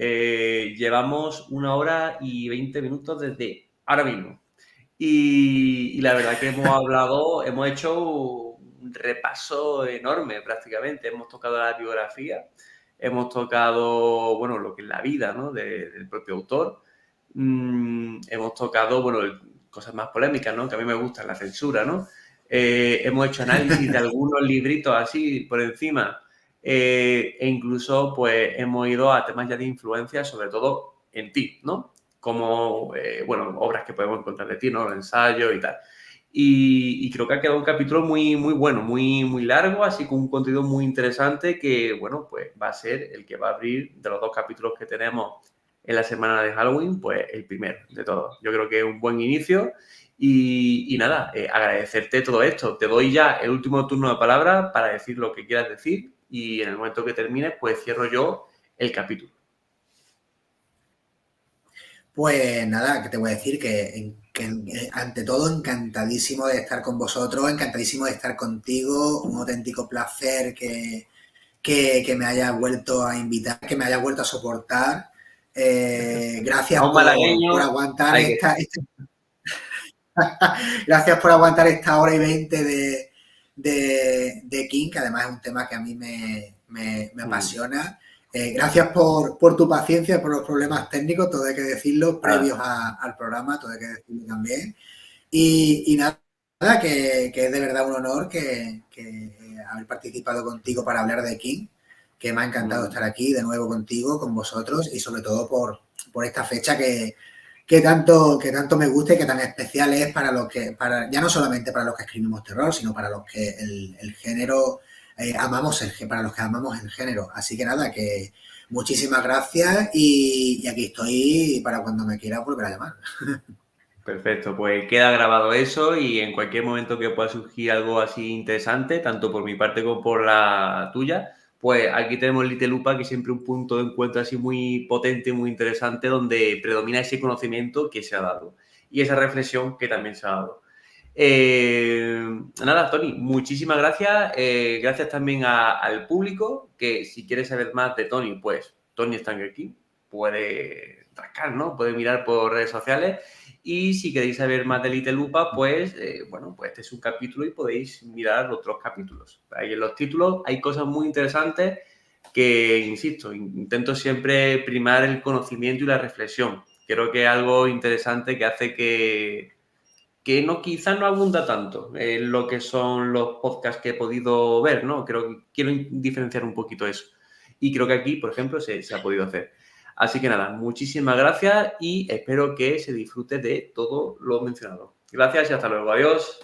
S1: llevamos 1 hora y 20 minutos desde ahora mismo. Y la verdad que hemos hecho un repaso enorme prácticamente. Hemos tocado la biografía, hemos tocado, bueno, lo que es la vida, ¿no?, del propio autor. Hemos tocado, bueno, cosas más polémicas, ¿no?, que a mí me gustan, la censura, ¿no? Hemos hecho análisis de algunos libritos así por encima. E incluso, pues, hemos ido a temas ya de influencia, sobre todo en ti, ¿no? Como, bueno, obras que podemos encontrar de ti, ¿no?, los ensayos y tal. Y creo que ha quedado un capítulo muy, muy bueno, muy, muy largo, así con un contenido muy interesante que, bueno, pues va a ser el que va a abrir de los 2 capítulos que tenemos en la semana de Halloween, pues el primero de todos. Yo creo que es un buen inicio y nada, agradecerte todo esto. Te doy ya el último turno de palabra para decir lo que quieras decir y en el momento que termines, pues cierro yo el capítulo.
S2: Pues nada, que te voy a decir que ante todo encantadísimo de estar con vosotros, encantadísimo de estar contigo, un auténtico placer que me hayas vuelto a invitar, que me hayas vuelto a soportar. Gracias
S1: A un
S2: por
S1: malagueño
S2: aguantar
S1: hay que...
S2: gracias por aguantar esta hora y 20 de King, que además es un tema que a mí me apasiona. Gracias por tu paciencia, por los problemas técnicos, todo hay que decirlo, previos al programa, todo hay que decirlo también. Y nada, que es de verdad un honor que haber participado contigo para hablar de King, que me ha encantado estar aquí de nuevo contigo, con vosotros, y sobre todo por esta fecha que tanto me gusta y que tan especial es ya no solamente para los que escribimos terror, sino para los que el género para los que amamos el género. Así que nada, que muchísimas gracias y aquí estoy para cuando me quiera volver a llamar.
S1: Perfecto, pues queda grabado eso y en cualquier momento que pueda surgir algo así interesante, tanto por mi parte como por la tuya, pues aquí tenemos Little Lupa, que es siempre un punto de encuentro así muy potente, muy interesante, donde predomina ese conocimiento que se ha dado y esa reflexión que también se ha dado. Nada, Tony, muchísimas gracias. Gracias también al público, que si quieres saber más de Tony, pues Tony Stanger King, puede rascar, ¿no? Puede mirar por redes sociales. Y si queréis saber más de Little Lupa, pues, bueno, pues este es un capítulo y podéis mirar otros capítulos. Ahí en los títulos hay cosas muy interesantes que, insisto, intento siempre primar el conocimiento y la reflexión. Creo que es algo interesante que hace que no, quizás no abunda tanto en lo que son los podcasts que he podido ver, ¿no? Creo que quiero diferenciar un poquito eso. Y creo que aquí, por ejemplo, se ha podido hacer. Así que nada, muchísimas gracias y espero que se disfrute de todo lo mencionado. Gracias y hasta luego. Adiós.